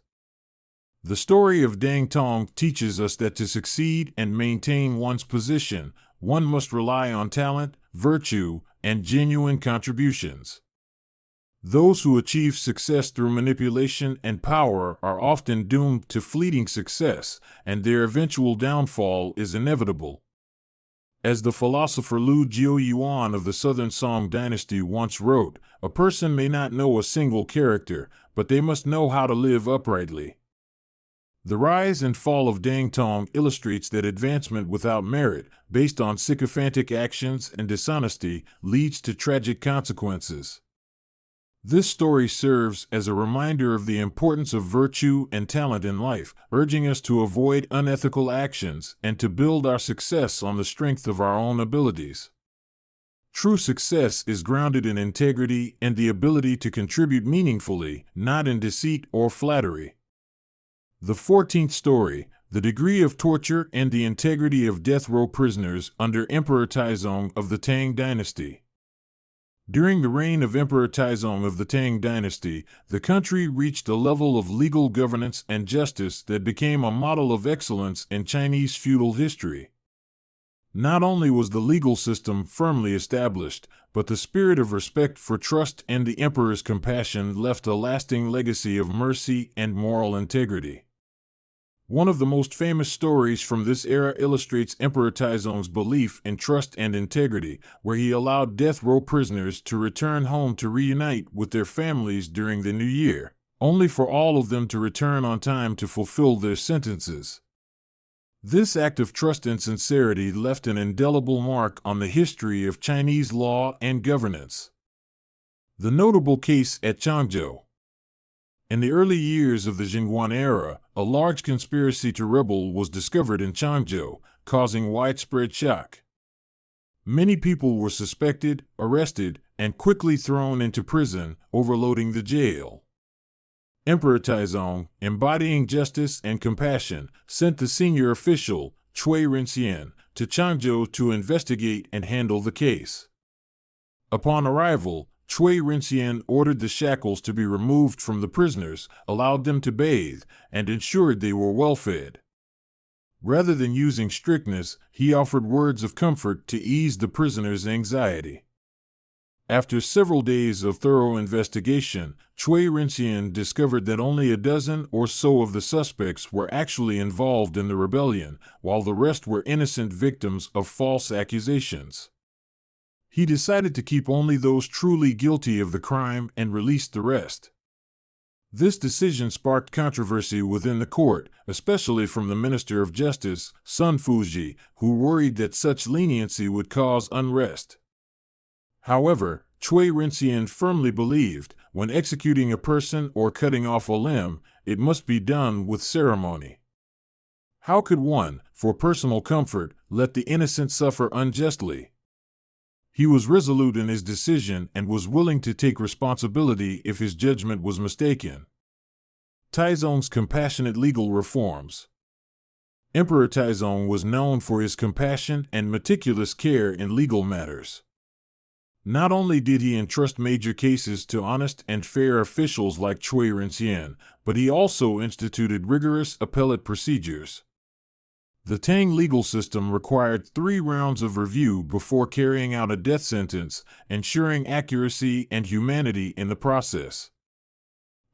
The story of Dang Tong teaches us that to succeed and maintain one's position, one must rely on talent, virtue, and genuine contributions. Those who achieve success through manipulation and power are often doomed to fleeting success, and their eventual downfall is inevitable. As the philosopher Lu Jiuyuan of the Southern Song dynasty once wrote, a person may not know a single character, but they must know how to live uprightly. The rise and fall of Dang Tong illustrates that advancement without merit, based on sycophantic actions and dishonesty, leads to tragic consequences. This story serves as a reminder of the importance of virtue and talent in life, urging us to avoid unethical actions and to build our success on the strength of our own abilities. True success is grounded in integrity and the ability to contribute meaningfully, not in deceit or flattery. The 14th story, the degree of torture and the integrity of death row prisoners under Emperor Taizong of the Tang Dynasty. During the reign of Emperor Taizong of the Tang Dynasty, the country reached a level of legal governance and justice that became a model of excellence in Chinese feudal history. Not only was the legal system firmly established, but the spirit of respect for trust and the emperor's compassion left a lasting legacy of mercy and moral integrity. One of the most famous stories from this era illustrates Emperor Taizong's belief in trust and integrity, where he allowed death row prisoners to return home to reunite with their families during the new year, only for all of them to return on time to fulfill their sentences. This act of trust and sincerity left an indelible mark on the history of Chinese law and governance. The notable case at Changzhou. In the early years of the Jingguan era, a large conspiracy to rebel was discovered in Changzhou, causing widespread shock. Many people were suspected, arrested, and quickly thrown into prison, overloading the jail. Emperor Taizong, embodying justice and compassion, sent the senior official, Cui Rinxian, to Changzhou to investigate and handle the case. Upon arrival, Cui Rinxian ordered the shackles to be removed from the prisoners, allowed them to bathe, and ensured they were well fed. Rather than using strictness, he offered words of comfort to ease the prisoners' anxiety. After several days of thorough investigation, Cui Rinxian discovered that only a dozen or so of the suspects were actually involved in the rebellion, while the rest were innocent victims of false accusations. He decided to keep only those truly guilty of the crime and released the rest. This decision sparked controversy within the court, especially from the Minister of Justice, Sun Fuji, who worried that such leniency would cause unrest. However, Cui Rinxian firmly believed, when executing a person or cutting off a limb, it must be done with ceremony. How could one, for personal comfort, let the innocent suffer unjustly? He was resolute in his decision and was willing to take responsibility if his judgment was mistaken. Taizong's compassionate legal reforms. Emperor Taizong was known for his compassion and meticulous care in legal matters. Not only did he entrust major cases to honest and fair officials like Cui Rinxian, but he also instituted rigorous appellate procedures. The Tang legal system required 3 rounds of review before carrying out a death sentence, ensuring accuracy and humanity in the process.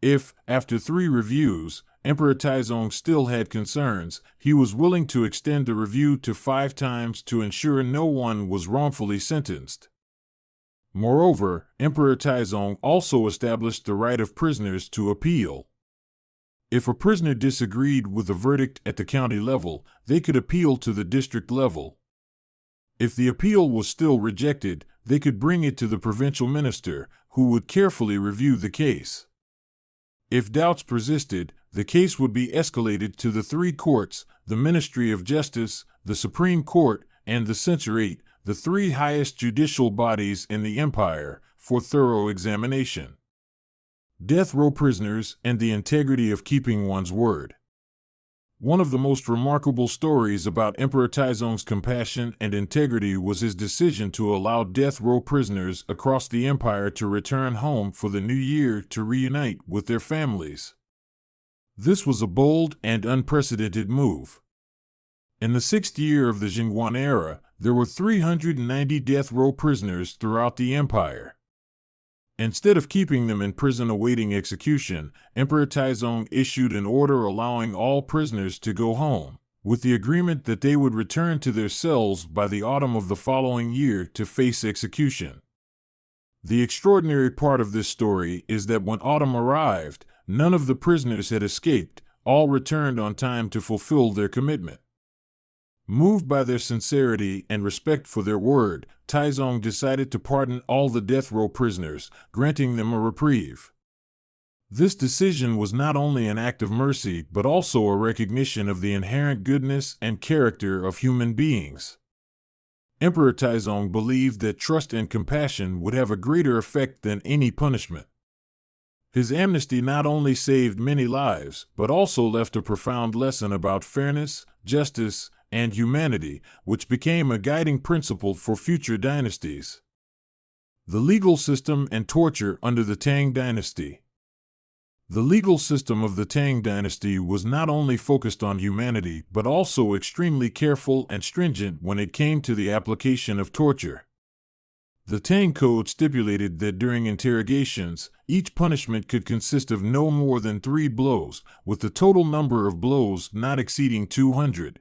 If, after 3 reviews, Emperor Taizong still had concerns, he was willing to extend the review to 5 times to ensure no one was wrongfully sentenced. Moreover, Emperor Taizong also established the right of prisoners to appeal. If a prisoner disagreed with the verdict at the county level, they could appeal to the district level. If the appeal was still rejected, they could bring it to the provincial minister, who would carefully review the case. If doubts persisted, the case would be escalated to the 3 courts, the Ministry of Justice, the Supreme Court, and the Censorate, the 3 highest judicial bodies in the empire, for thorough examination. Death row prisoners and the integrity of keeping one's word. One of the most remarkable stories about Emperor Taizong's compassion and integrity was his decision to allow death row prisoners across the empire to return home for the new year to reunite with their families. This was a bold and unprecedented move. In the 6th year of the Jingguan era, there were 390 death row prisoners throughout the empire. Instead of keeping them in prison awaiting execution, Emperor Taizong issued an order allowing all prisoners to go home, with the agreement that they would return to their cells by the autumn of the following year to face execution. The extraordinary part of this story is that when autumn arrived, none of the prisoners had escaped, all returned on time to fulfill their commitment. Moved by their sincerity and respect for their word, Taizong decided to pardon all the death row prisoners, granting them a reprieve. This decision was not only an act of mercy but also a recognition of the inherent goodness and character of human beings. Emperor Taizong believed that trust and compassion would have a greater effect than any punishment. His amnesty not only saved many lives, but also left a profound lesson about fairness, justice, and humanity, which became a guiding principle for future dynasties. The legal system and torture under the Tang dynasty. The legal system of the Tang dynasty was not only focused on humanity but also extremely careful and stringent when it came to the application of torture. The Tang Code stipulated that during interrogations, each punishment could consist of no more than 3 blows, with the total number of blows not exceeding 200.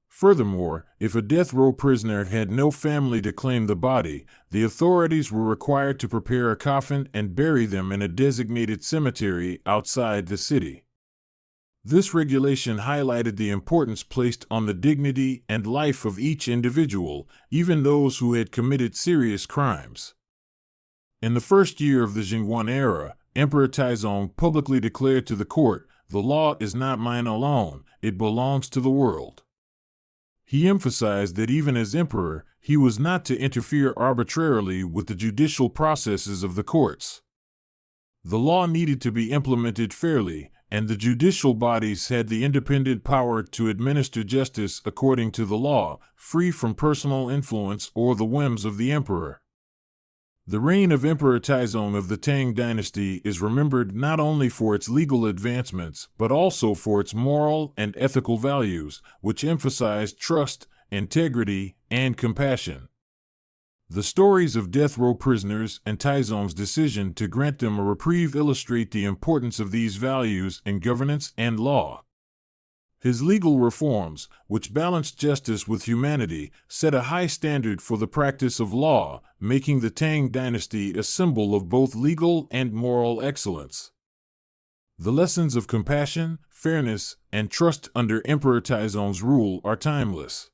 Furthermore, if a death row prisoner had no family to claim the body, the authorities were required to prepare a coffin and bury them in a designated cemetery outside the city. This regulation highlighted the importance placed on the dignity and life of each individual, even those who had committed serious crimes. In the first year of the Jingguan era, Emperor Taizong publicly declared to the court, "The law is not mine alone, it belongs to the world." He emphasized that even as emperor, he was not to interfere arbitrarily with the judicial processes of the courts. The law needed to be implemented fairly, and the judicial bodies had the independent power to administer justice according to the law, free from personal influence or the whims of the emperor. The reign of Emperor Taizong of the Tang dynasty is remembered not only for its legal advancements but also for its moral and ethical values, which emphasized trust, integrity, and compassion. The stories of death row prisoners and Taizong's decision to grant them a reprieve illustrate the importance of these values in governance and law. His legal reforms, which balanced justice with humanity, set a high standard for the practice of law, making the Tang dynasty a symbol of both legal and moral excellence. The lessons of compassion, fairness, and trust under Emperor Taizong's rule are timeless.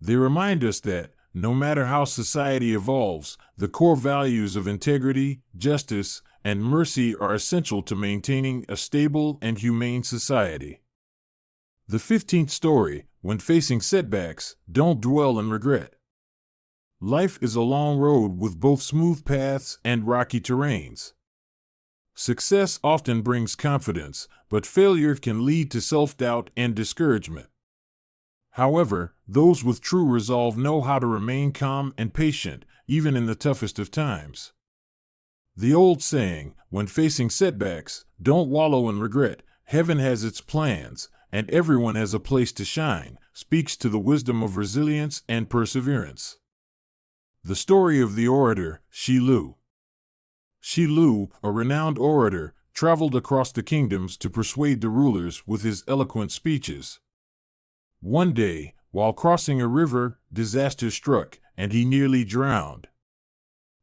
They remind us that, no matter how society evolves, the core values of integrity, justice, and mercy are essential to maintaining a stable and humane society. The 15th story, when facing setbacks, don't dwell in regret. Life is a long road with both smooth paths and rocky terrains. Success often brings confidence, but failure can lead to self-doubt and discouragement. However, those with true resolve know how to remain calm and patient, even in the toughest of times. The old saying, when facing setbacks, don't wallow in regret, heaven has its plans, and everyone has a place to shine, speaks to the wisdom of resilience and perseverance. The story of the orator, Shi Lu. Shi Lu, a renowned orator, traveled across the kingdoms to persuade the rulers with his eloquent speeches. One day, while crossing a river, disaster struck, and he nearly drowned.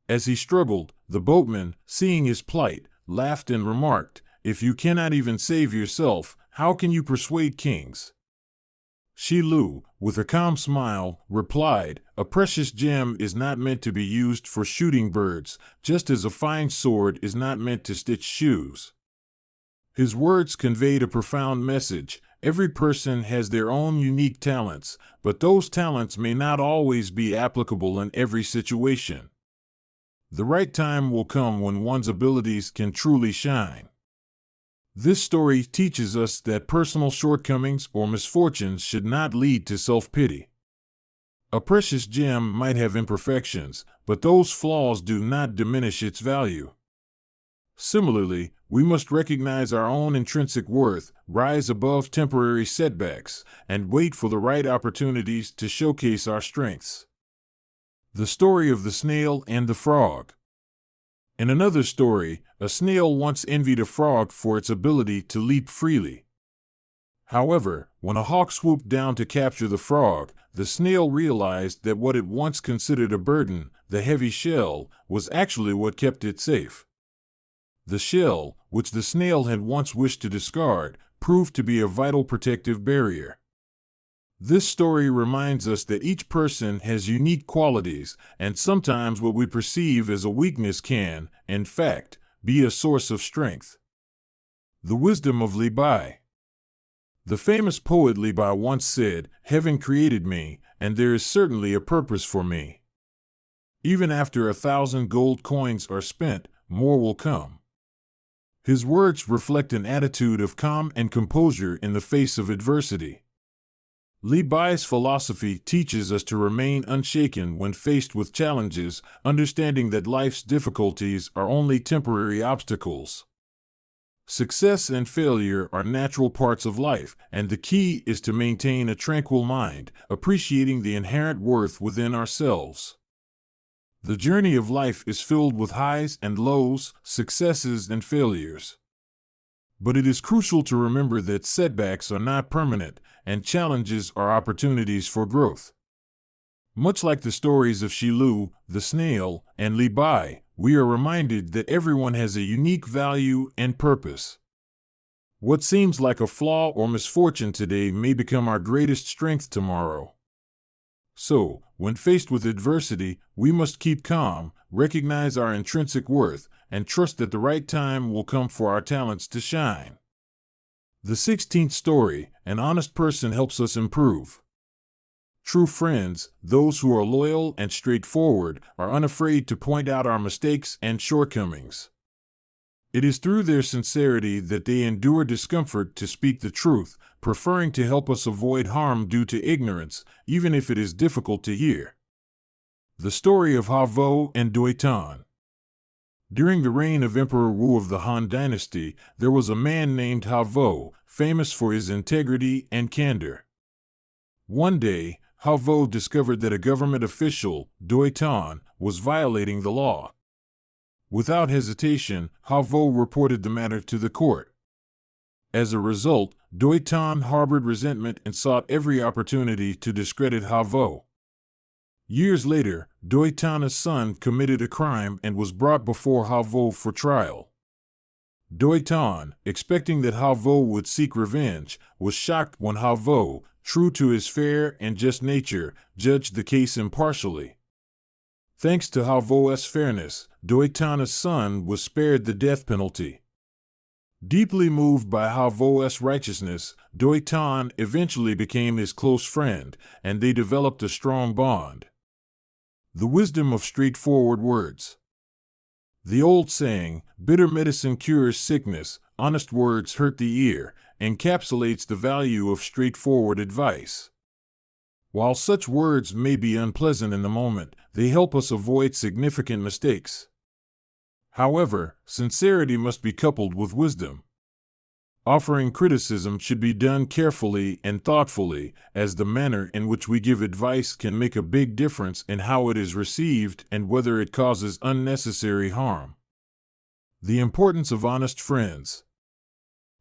As he struggled, the boatman, seeing his plight, laughed and remarked, "If you cannot even save yourself, how can you persuade kings?" Shi Lu, with a calm smile, replied, "A precious gem is not meant to be used for shooting birds, just as a fine sword is not meant to stitch shoes." His words conveyed a profound message. Every person has their own unique talents, but those talents may not always be applicable in every situation. The right time will come when one's abilities can truly shine. This story teaches us that personal shortcomings or misfortunes should not lead to self-pity. A precious gem might have imperfections, but those flaws do not diminish its value. Similarly, we must recognize our own intrinsic worth, rise above temporary setbacks, and wait for the right opportunities to showcase our strengths. The story of the snail and the frog. In another story, a snail once envied a frog for its ability to leap freely. However, when a hawk swooped down to capture the frog, the snail realized that what it once considered a burden, the heavy shell, was actually what kept it safe. The shell, which the snail had once wished to discard, proved to be a vital protective barrier. This story reminds us that each person has unique qualities, and sometimes what we perceive as a weakness can, in fact, be a source of strength. The wisdom of Li. The famous poet Li once said, "Heaven created me, and there is certainly a purpose for me. Even after 1,000 gold coins are spent, more will come." His words reflect an attitude of calm and composure in the face of adversity. Li's philosophy teaches us to remain unshaken when faced with challenges, understanding that life's difficulties are only temporary obstacles. Success and failure are natural parts of life, and the key is to maintain a tranquil mind, appreciating the inherent worth within ourselves. The journey of life is filled with highs and lows, successes and failures. But it is crucial to remember that setbacks are not permanent, and challenges are opportunities for growth. Much like the stories of Shilu, the snail, and Li, we are reminded that everyone has a unique value and purpose. What seems like a flaw or misfortune today may become our greatest strength tomorrow. So, when faced with adversity, we must keep calm, recognize our intrinsic worth, and trust that the right time will come for our talents to shine. The 16th story, an honest person helps us improve. True friends, those who are loyal and straightforward, are unafraid to point out our mistakes and shortcomings. It is through their sincerity that they endure discomfort to speak the truth, preferring to help us avoid harm due to ignorance, even if it is difficult to hear. The story of Vo and Tan. During the reign of Emperor Wu of the Han Dynasty, there was a man named Vo, famous for his integrity and candor. One day, Vo discovered that a government official, Tan, was violating the law. Without hesitation, Vo reported the matter to the court. As a result, Tan harbored resentment and sought every opportunity to discredit Vo. Years later, Tan's son committed a crime and was brought before Vo for trial. Tan, expecting that Vo would seek revenge, was shocked when Vo, true to his fair and just nature, judged the case impartially. Thanks to Vo's fairness, Tan's son was spared the death penalty. Deeply moved by Vo's righteousness, Tan eventually became his close friend, and they developed a strong bond. The wisdom of straightforward words. The old saying, "Bitter medicine cures sickness, honest words hurt the ear," encapsulates the value of straightforward advice. While such words may be unpleasant in the moment, they help us avoid significant mistakes. However, sincerity must be coupled with wisdom. Offering criticism should be done carefully and thoughtfully, as the manner in which we give advice can make a big difference in how it is received and whether it causes unnecessary harm. The importance of honest friends.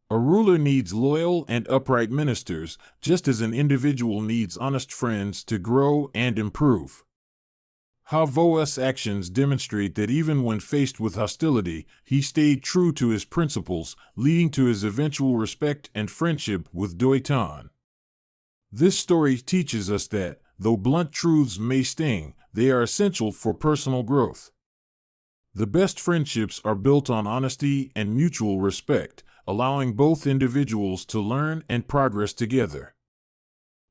A ruler needs loyal and upright ministers, just as an individual needs honest friends to grow and improve. Vo's actions demonstrate that even when faced with hostility, he stayed true to his principles, leading to his eventual respect and friendship with Tan. This story teaches us that, though blunt truths may sting, they are essential for personal growth. The best friendships are built on honesty and mutual respect, allowing both individuals to learn and progress together.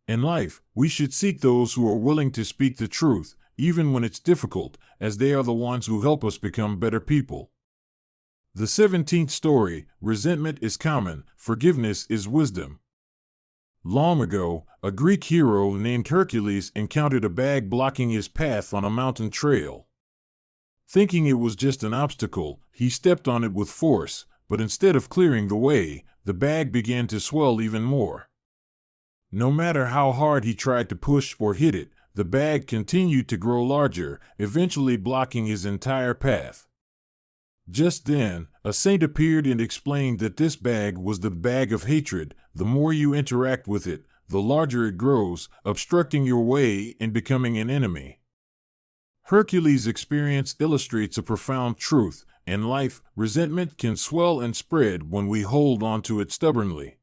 In life, we should seek those who are willing to speak the truth, even when it's difficult, as they are the ones who help us become better people. The 17th story, resentment is common, forgiveness is wisdom. Long ago, a Greek hero named Hercules encountered a bag blocking his path on a mountain trail. Thinking it was just an obstacle, he stepped on it with force, but instead of clearing the way, the bag began to swell even more. No matter how hard he tried to push or hit it, the bag continued to grow larger, eventually blocking his entire path. Just then, a saint appeared and explained that this bag was the bag of hatred. The more you interact with it, the larger it grows, obstructing your way and becoming an enemy. Hercules' experience illustrates a profound truth. In life, resentment can swell and spread when we hold on to it stubbornly.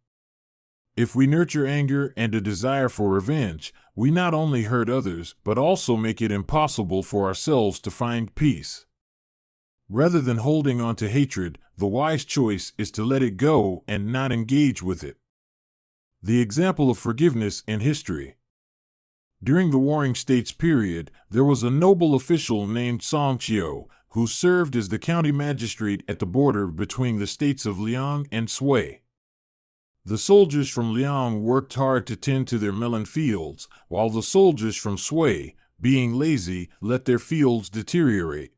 If we nurture anger and a desire for revenge, we not only hurt others, but also make it impossible for ourselves to find peace. Rather than holding on to hatred, the wise choice is to let it go and not engage with it. The example of forgiveness in history. During the Warring States period, there was a noble official named Song Chio, who served as the county magistrate at the border between the states of Liang and Sui. The soldiers from Liang worked hard to tend to their melon fields, while the soldiers from Sui, being lazy, let their fields deteriorate.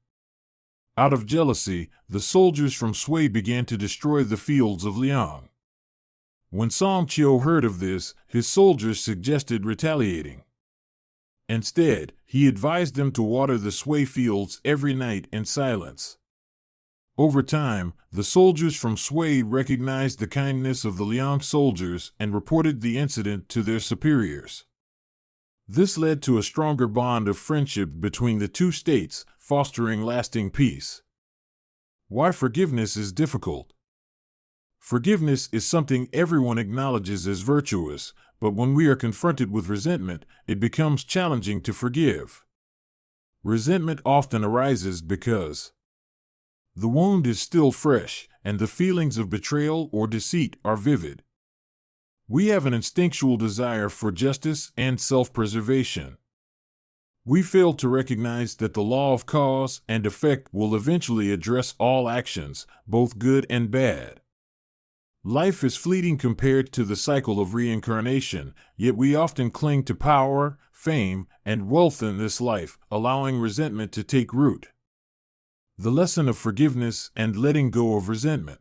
Out of jealousy, the soldiers from Sui began to destroy the fields of Liang. When Song Chio heard of this, his soldiers suggested retaliating. Instead, he advised them to water the Sui fields every night in silence. Over time, the soldiers from Sui recognized the kindness of the Liang soldiers and reported the incident to their superiors. This led to a stronger bond of friendship between the two states, fostering lasting peace. Why forgiveness is difficult. Forgiveness is something everyone acknowledges as virtuous, but when we are confronted with resentment, it becomes challenging to forgive. Resentment often arises because the wound is still fresh, and the feelings of betrayal or deceit are vivid. We have an instinctual desire for justice and self-preservation. We fail to recognize that the law of cause and effect will eventually address all actions, both good and bad. Life is fleeting compared to the cycle of reincarnation, yet we often cling to power, fame, and wealth in this life, allowing resentment to take root. The lesson of forgiveness and letting go of resentment.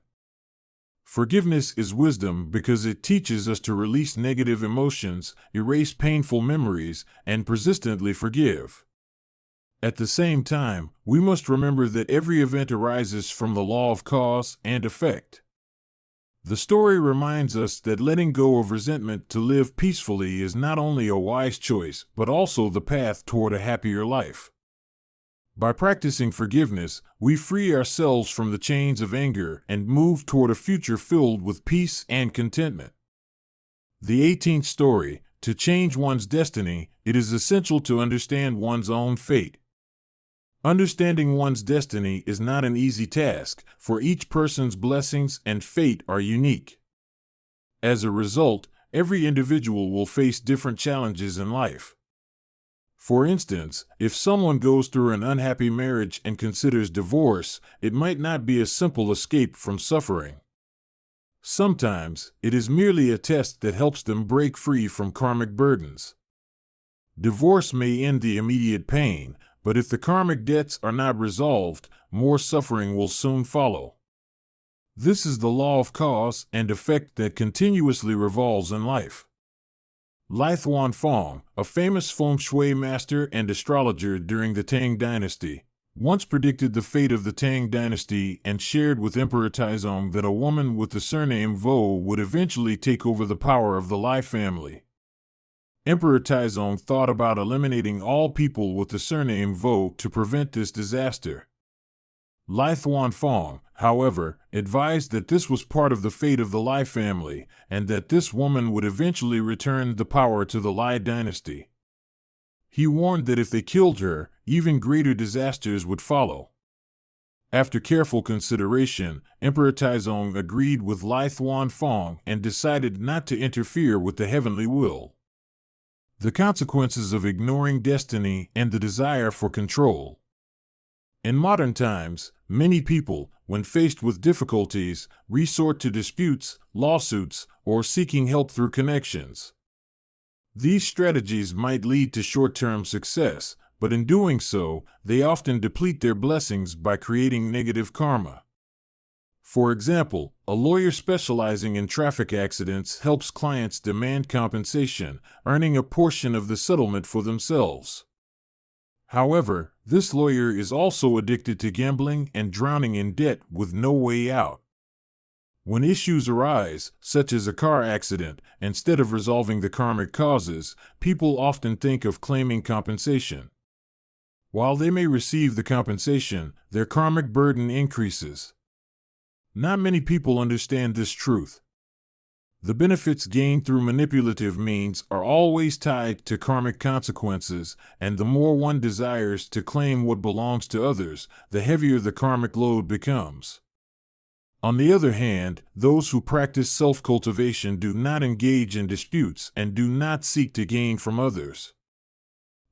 Forgiveness is wisdom because it teaches us to release negative emotions, erase painful memories, and persistently forgive. At the same time, we must remember that every event arises from the law of cause and effect. The story reminds us that letting go of resentment to live peacefully is not only a wise choice, but also the path toward a happier life. By practicing forgiveness, we free ourselves from the chains of anger and move toward a future filled with peace and contentment. The 18th story. To change one's destiny, it is essential to understand one's own fate. Understanding one's destiny is not an easy task, for each person's blessings and fate are unique. As a result, every individual will face different challenges in life. For instance, if someone goes through an unhappy marriage and considers divorce, it might not be a simple escape from suffering. Sometimes, it is merely a test that helps them break free from karmic burdens. Divorce may end the immediate pain, but if the karmic debts are not resolved, more suffering will soon follow. This is the law of cause and effect that continuously revolves in life. Lai Thuan-Fong, a famous feng shui master and astrologer during the Tang dynasty, once predicted the fate of the Tang dynasty and shared with Emperor Taizong that a woman with the surname Vo would eventually take over the power of the Lai family. Emperor Taizong thought about eliminating all people with the surname Vo to prevent this disaster. Lai Thuan-Fong, however, advised that this was part of the fate of the Lai family, and that this woman would eventually return the power to the Lai dynasty. He warned that if they killed her, even greater disasters would follow. After careful consideration, Emperor Taizong agreed with Lai Thuan-Fong and decided not to interfere with the heavenly will. The consequences of ignoring destiny and the desire for control. In modern times, many people, when faced with difficulties, resort to disputes, lawsuits, or seeking help through connections. These strategies might lead to short-term success, but in doing so, they often deplete their blessings by creating negative karma. For example, a lawyer specializing in traffic accidents helps clients demand compensation, earning a portion of the settlement for themselves. However, this lawyer is also addicted to gambling and drowning in debt with no way out. When issues arise, such as a car accident, instead of resolving the karmic causes, people often think of claiming compensation. While they may receive the compensation, their karmic burden increases. Not many people understand this truth. The benefits gained through manipulative means are always tied to karmic consequences, and the more one desires to claim what belongs to others, the heavier the karmic load becomes. On the other hand, those who practice self-cultivation do not engage in disputes and do not seek to gain from others.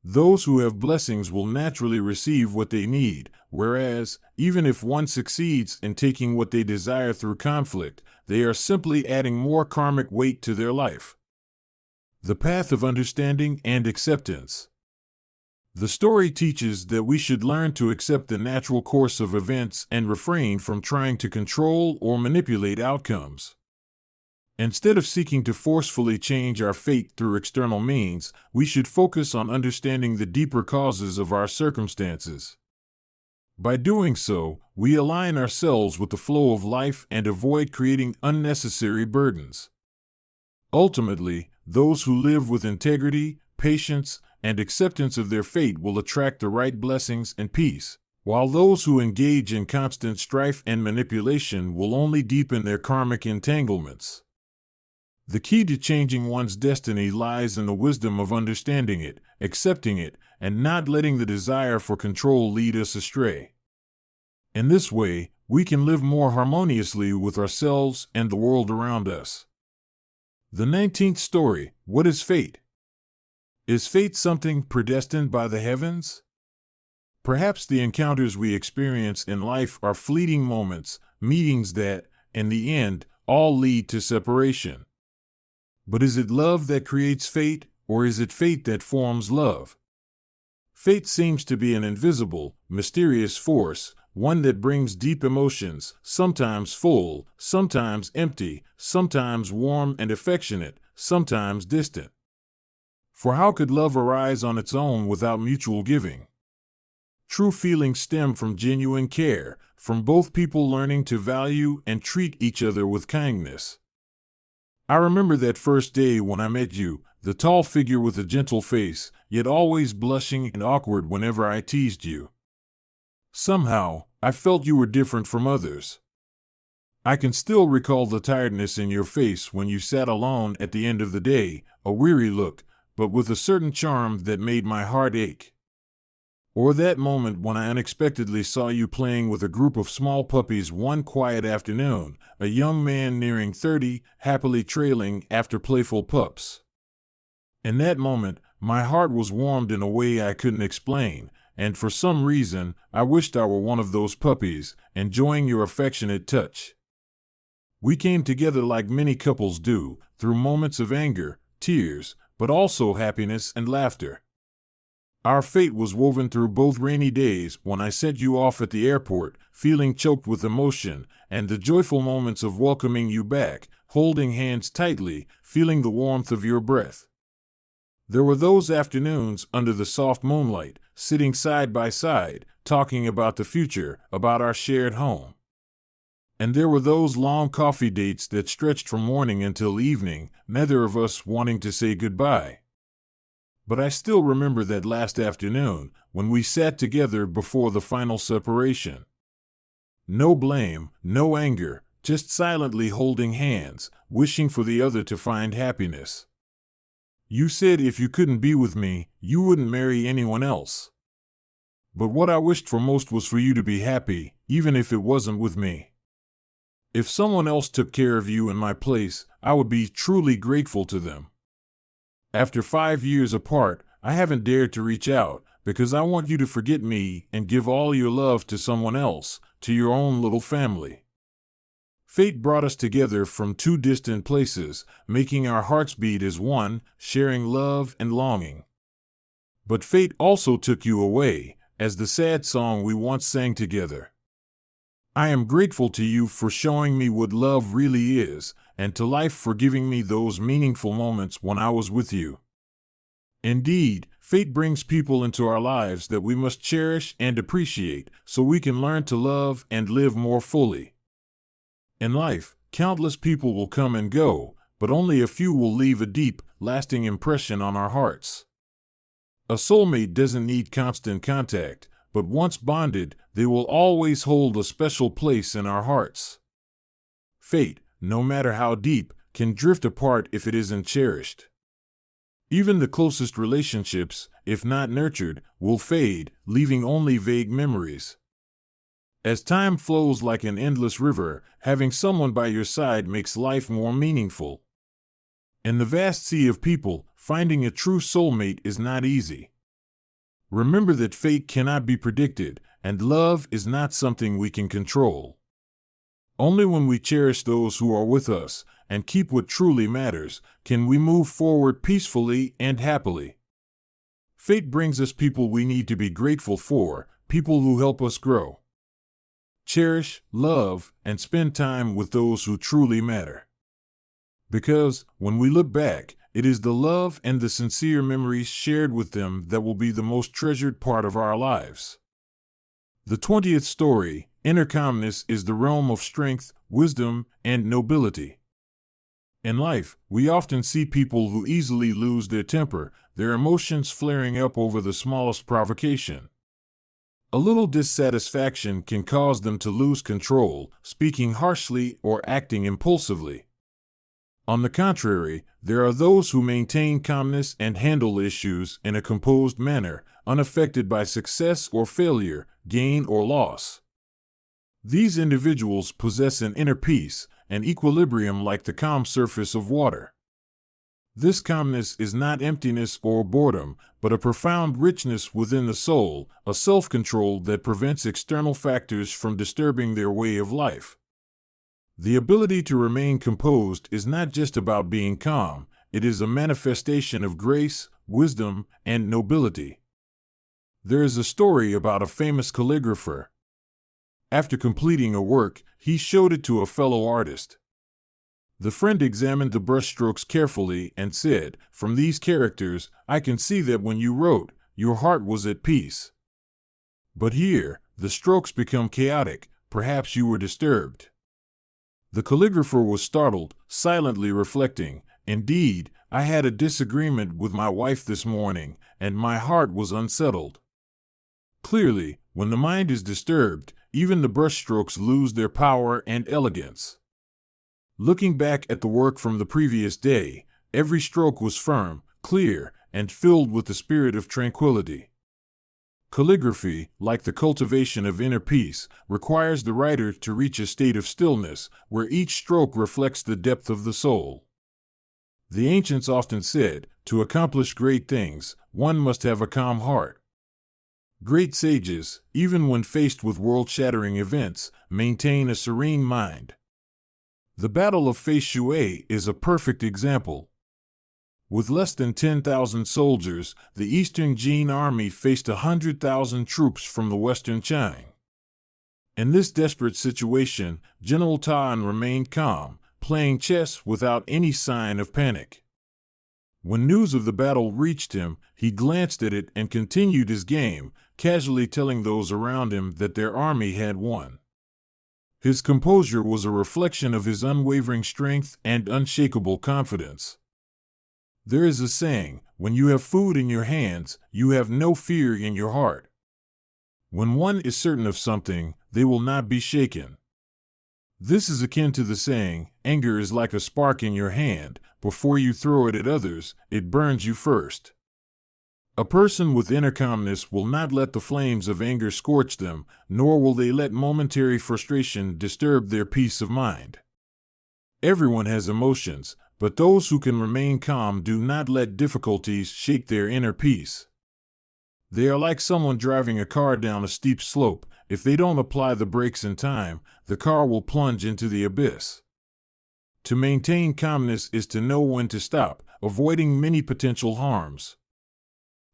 Those who have blessings will naturally receive what they need, whereas, even if one succeeds in taking what they desire through conflict, they are simply adding more karmic weight to their life. The path of understanding and acceptance. The story teaches that we should learn to accept the natural course of events and refrain from trying to control or manipulate outcomes. Instead of seeking to forcefully change our fate through external means, we should focus on understanding the deeper causes of our circumstances. By doing so, we align ourselves with the flow of life and avoid creating unnecessary burdens. Ultimately, those who live with integrity, patience, and acceptance of their fate will attract the right blessings and peace, while those who engage in constant strife and manipulation will only deepen their karmic entanglements. The key to changing one's destiny lies in the wisdom of understanding it, accepting it, and not letting the desire for control lead us astray. In this way, we can live more harmoniously with ourselves and the world around us. The 19th story, what is fate? Is fate something predestined by the heavens? Perhaps the encounters we experience in life are fleeting moments, meetings that, in the end, all lead to separation. But is it love that creates fate, or is it fate that forms love? Fate seems to be an invisible, mysterious force, one that brings deep emotions, sometimes full, sometimes empty, sometimes warm and affectionate, sometimes distant. For how could love arise on its own without mutual giving? True feelings stem from genuine care, from both people learning to value and treat each other with kindness. I remember that first day when I met you, the tall figure with a gentle face, yet always blushing and awkward whenever I teased you. Somehow, I felt you were different from others. I can still recall the tiredness in your face when you sat alone at the end of the day, a weary look, but with a certain charm that made my heart ache. Or that moment when I unexpectedly saw you playing with a group of small puppies one quiet afternoon, a young man nearing 30, happily trailing after playful pups. In that moment, my heart was warmed in a way I couldn't explain, and for some reason, I wished I were one of those puppies, enjoying your affectionate touch. We came together like many couples do, through moments of anger, tears, but also happiness and laughter. Our fate was woven through both rainy days when I sent you off at the airport, feeling choked with emotion, and the joyful moments of welcoming you back, holding hands tightly, feeling the warmth of your breath. There were those afternoons under the soft moonlight, sitting side by side, talking about the future, about our shared home. And there were those long coffee dates that stretched from morning until evening, neither of us wanting to say goodbye. But I still remember that last afternoon, when we sat together before the final separation. No blame, no anger, just silently holding hands, wishing for the other to find happiness. You said if you couldn't be with me, you wouldn't marry anyone else. But what I wished for most was for you to be happy, even if it wasn't with me. If someone else took care of you in my place, I would be truly grateful to them. After 5 years apart, I haven't dared to reach out, because I want you to forget me and give all your love to someone else, to your own little family. Fate brought us together from two distant places, making our hearts beat as one, sharing love and longing. But fate also took you away, as the sad song we once sang together. I am grateful to you for showing me what love really is, and to life for giving me those meaningful moments when I was with you. Indeed, fate brings people into our lives that we must cherish and appreciate so we can learn to love and live more fully. In life, countless people will come and go, but only a few will leave a deep, lasting impression on our hearts. A soulmate doesn't need constant contact, but once bonded, they will always hold a special place in our hearts. Fate, no matter how deep, can drift apart if it isn't cherished. Even the closest relationships, if not nurtured, will fade, leaving only vague memories. As time flows like an endless river, having someone by your side makes life more meaningful. In the vast sea of people, finding a true soulmate is not easy. Remember that fate cannot be predicted, and love is not something we can control. Only when we cherish those who are with us and keep what truly matters can we move forward peacefully and happily. Fate brings us people we need to be grateful for, people who help us grow. Cherish, love, and spend time with those who truly matter. Because, when we look back, it is the love and the sincere memories shared with them that will be the most treasured part of our lives. The 20th story, inner calmness is the realm of strength, wisdom, and nobility. In life, we often see people who easily lose their temper, their emotions flaring up over the smallest provocation. A little dissatisfaction can cause them to lose control, speaking harshly or acting impulsively. On the contrary, there are those who maintain calmness and handle issues in a composed manner, unaffected by success or failure, gain or loss. These individuals possess an inner peace, an equilibrium like the calm surface of water. This calmness is not emptiness or boredom, but a profound richness within the soul, a self-control that prevents external factors from disturbing their way of life. The ability to remain composed is not just about being calm, it is a manifestation of grace, wisdom, and nobility. There is a story about a famous calligrapher. After completing a work, he showed it to a fellow artist. The friend examined the brushstrokes carefully and said, "From these characters, I can see that when you wrote, your heart was at peace. But here, the strokes become chaotic, perhaps you were disturbed." The calligrapher was startled, silently reflecting, "Indeed, I had a disagreement with my wife this morning, and my heart was unsettled." Clearly, when the mind is disturbed, even the brushstrokes lose their power and elegance. Looking back at the work from the previous day, every stroke was firm, clear, and filled with the spirit of tranquility. Calligraphy, like the cultivation of inner peace, requires the writer to reach a state of stillness, where each stroke reflects the depth of the soul. The ancients often said, to accomplish great things, one must have a calm heart. Great sages, even when faced with world-shattering events, maintain a serene mind. The Battle of Fei Shui is a perfect example. With less than 10,000 soldiers, the Eastern Jin army faced 100,000 troops from the Western Qing. In this desperate situation, General Tan remained calm, playing chess without any sign of panic. When news of the battle reached him, he glanced at it and continued his game, casually telling those around him that their army had won. His composure was a reflection of his unwavering strength and unshakable confidence. There is a saying, when you have food in your hands, you have no fear in your heart. When one is certain of something, they will not be shaken. This is akin to the saying, anger is like a spark in your hand, before you throw it at others, it burns you first. A person with inner calmness will not let the flames of anger scorch them, nor will they let momentary frustration disturb their peace of mind. Everyone has emotions, but those who can remain calm do not let difficulties shake their inner peace. They are like someone driving a car down a steep slope. If they don't apply the brakes in time, the car will plunge into the abyss. To maintain calmness is to know when to stop, avoiding many potential harms.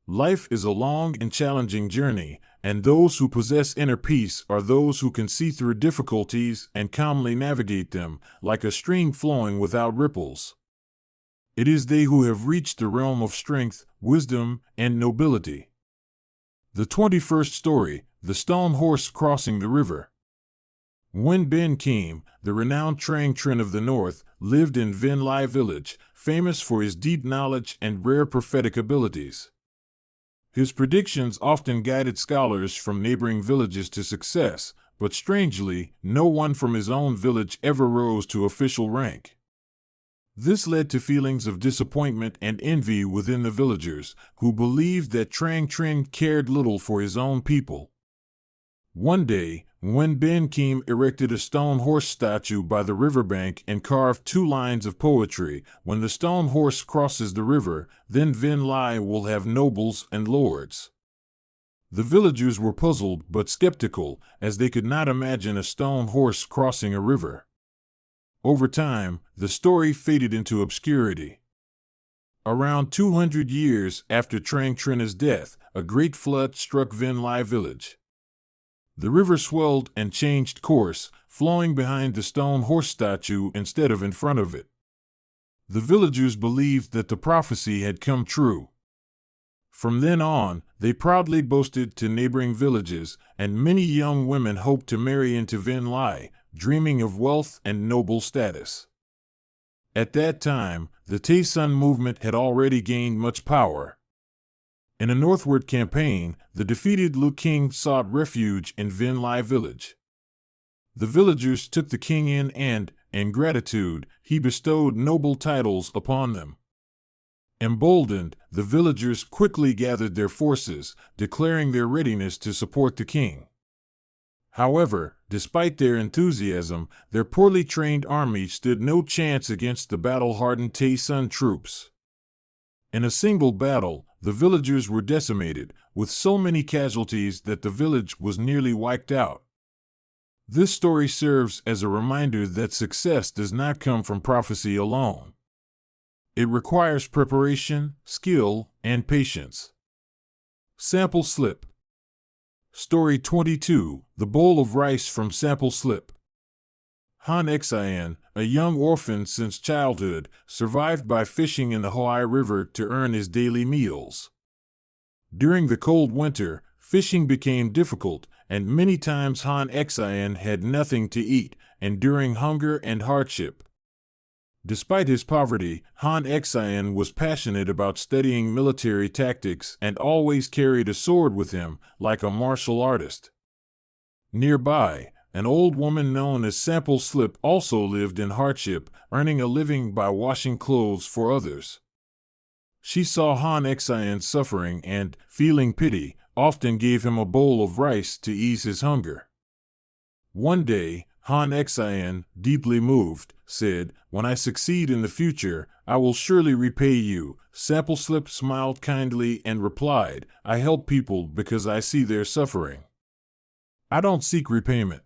Life is a long and challenging journey, and those who possess inner peace are those who can see through difficulties and calmly navigate them, like a stream flowing without ripples. It is they who have reached the realm of strength, wisdom, and nobility. The 21st story, the stone horse crossing the river. When Ben came, the renowned Trang Trin of the North, lived in Vinh Lai village, famous for his deep knowledge and rare prophetic abilities. His predictions often guided scholars from neighboring villages to success, but strangely, no one from his own village ever rose to official rank. This led to feelings of disappointment and envy within the villagers, who believed that Trang Trin cared little for his own people. One day, Nguyen Ben Kim erected a stone horse statue by the riverbank and carved 2 lines of poetry: "When the stone horse crosses the river, then Vinh Lai will have nobles and lords." The villagers were puzzled but skeptical, as they could not imagine a stone horse crossing a river. Over time, the story faded into obscurity. Around 200 years after Trang Trina's death, a great flood struck Vinh Lai village. The river swelled and changed course, flowing behind the stone horse statue instead of in front of it. The villagers believed that the prophecy had come true. From then on, they proudly boasted to neighboring villages, and many young women hoped to marry into Vinh Lai, dreaming of wealth and noble status. At that time, the Tay Son movement had already gained much power. In a northward campaign, the defeated Lu King sought refuge in Vinh Lai village. The villagers took the king in and, in gratitude, he bestowed noble titles upon them. Emboldened, the villagers quickly gathered their forces, declaring their readiness to support the king. However, despite their enthusiasm, their poorly trained army stood no chance against the battle-hardened Tay Son troops. In a single battle, the villagers were decimated, with so many casualties that the village was nearly wiped out. This story serves as a reminder that success does not come from prophecy alone. It requires preparation, skill, and patience. Sample slip. Story 22, The Bowl of Rice from Sample Slip. Han Xian, a young orphan since childhood, survived by fishing in the Hoai River to earn his daily meals. During the cold winter, fishing became difficult, and many times Han Xian had nothing to eat, enduring hunger and hardship. Despite his poverty, Han Xian was passionate about studying military tactics and always carried a sword with him, like a martial artist. Nearby, an old woman known as Sample Slip also lived in hardship, earning a living by washing clothes for others. She saw Han Xian suffering and, feeling pity, often gave him a bowl of rice to ease his hunger. One day, Han Xian, deeply moved, said, "When I succeed in the future, I will surely repay you." Sample Slip smiled kindly and replied, "I help people because I see their suffering. I don't seek repayment."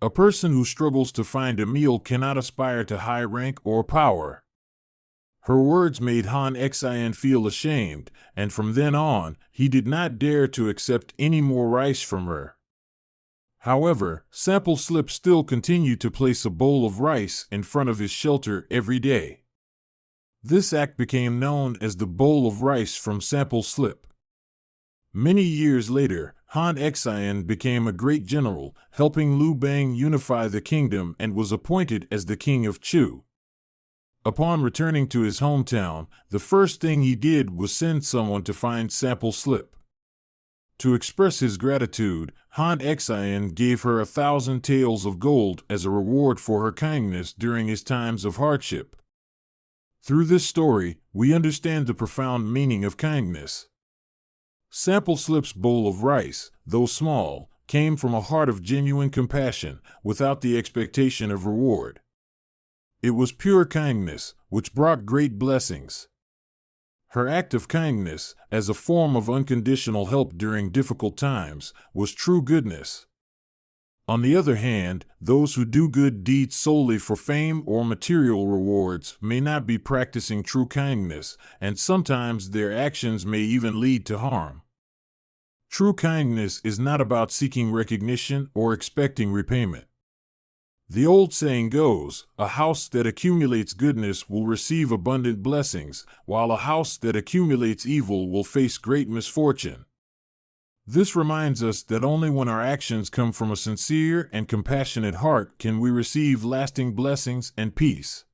A person who struggles to find a meal cannot aspire to high rank or power. Her words made Han Xian feel ashamed, and from then on, he did not dare to accept any more rice from her. However, Sample Slip still continued to place a bowl of rice in front of his shelter every day. This act became known as the Bowl of Rice from Sample Slip. Many years later, Han Xian became a great general, helping Liu Bang unify the kingdom, and was appointed as the king of Chu. Upon returning to his hometown, the first thing he did was send someone to find Sample Slip. To express his gratitude, Han Xian gave her 1,000 taels of gold as a reward for her kindness during his times of hardship. Through this story, we understand the profound meaning of kindness. Sample Slip's bowl of rice, though small, came from a heart of genuine compassion, without the expectation of reward. It was pure kindness, which brought great blessings. Her act of kindness, as a form of unconditional help during difficult times, was true goodness. On the other hand, those who do good deeds solely for fame or material rewards may not be practicing true kindness, and sometimes their actions may even lead to harm. True kindness is not about seeking recognition or expecting repayment. The old saying goes, a house that accumulates goodness will receive abundant blessings, while a house that accumulates evil will face great misfortune. This reminds us that only when our actions come from a sincere and compassionate heart can we receive lasting blessings and peace.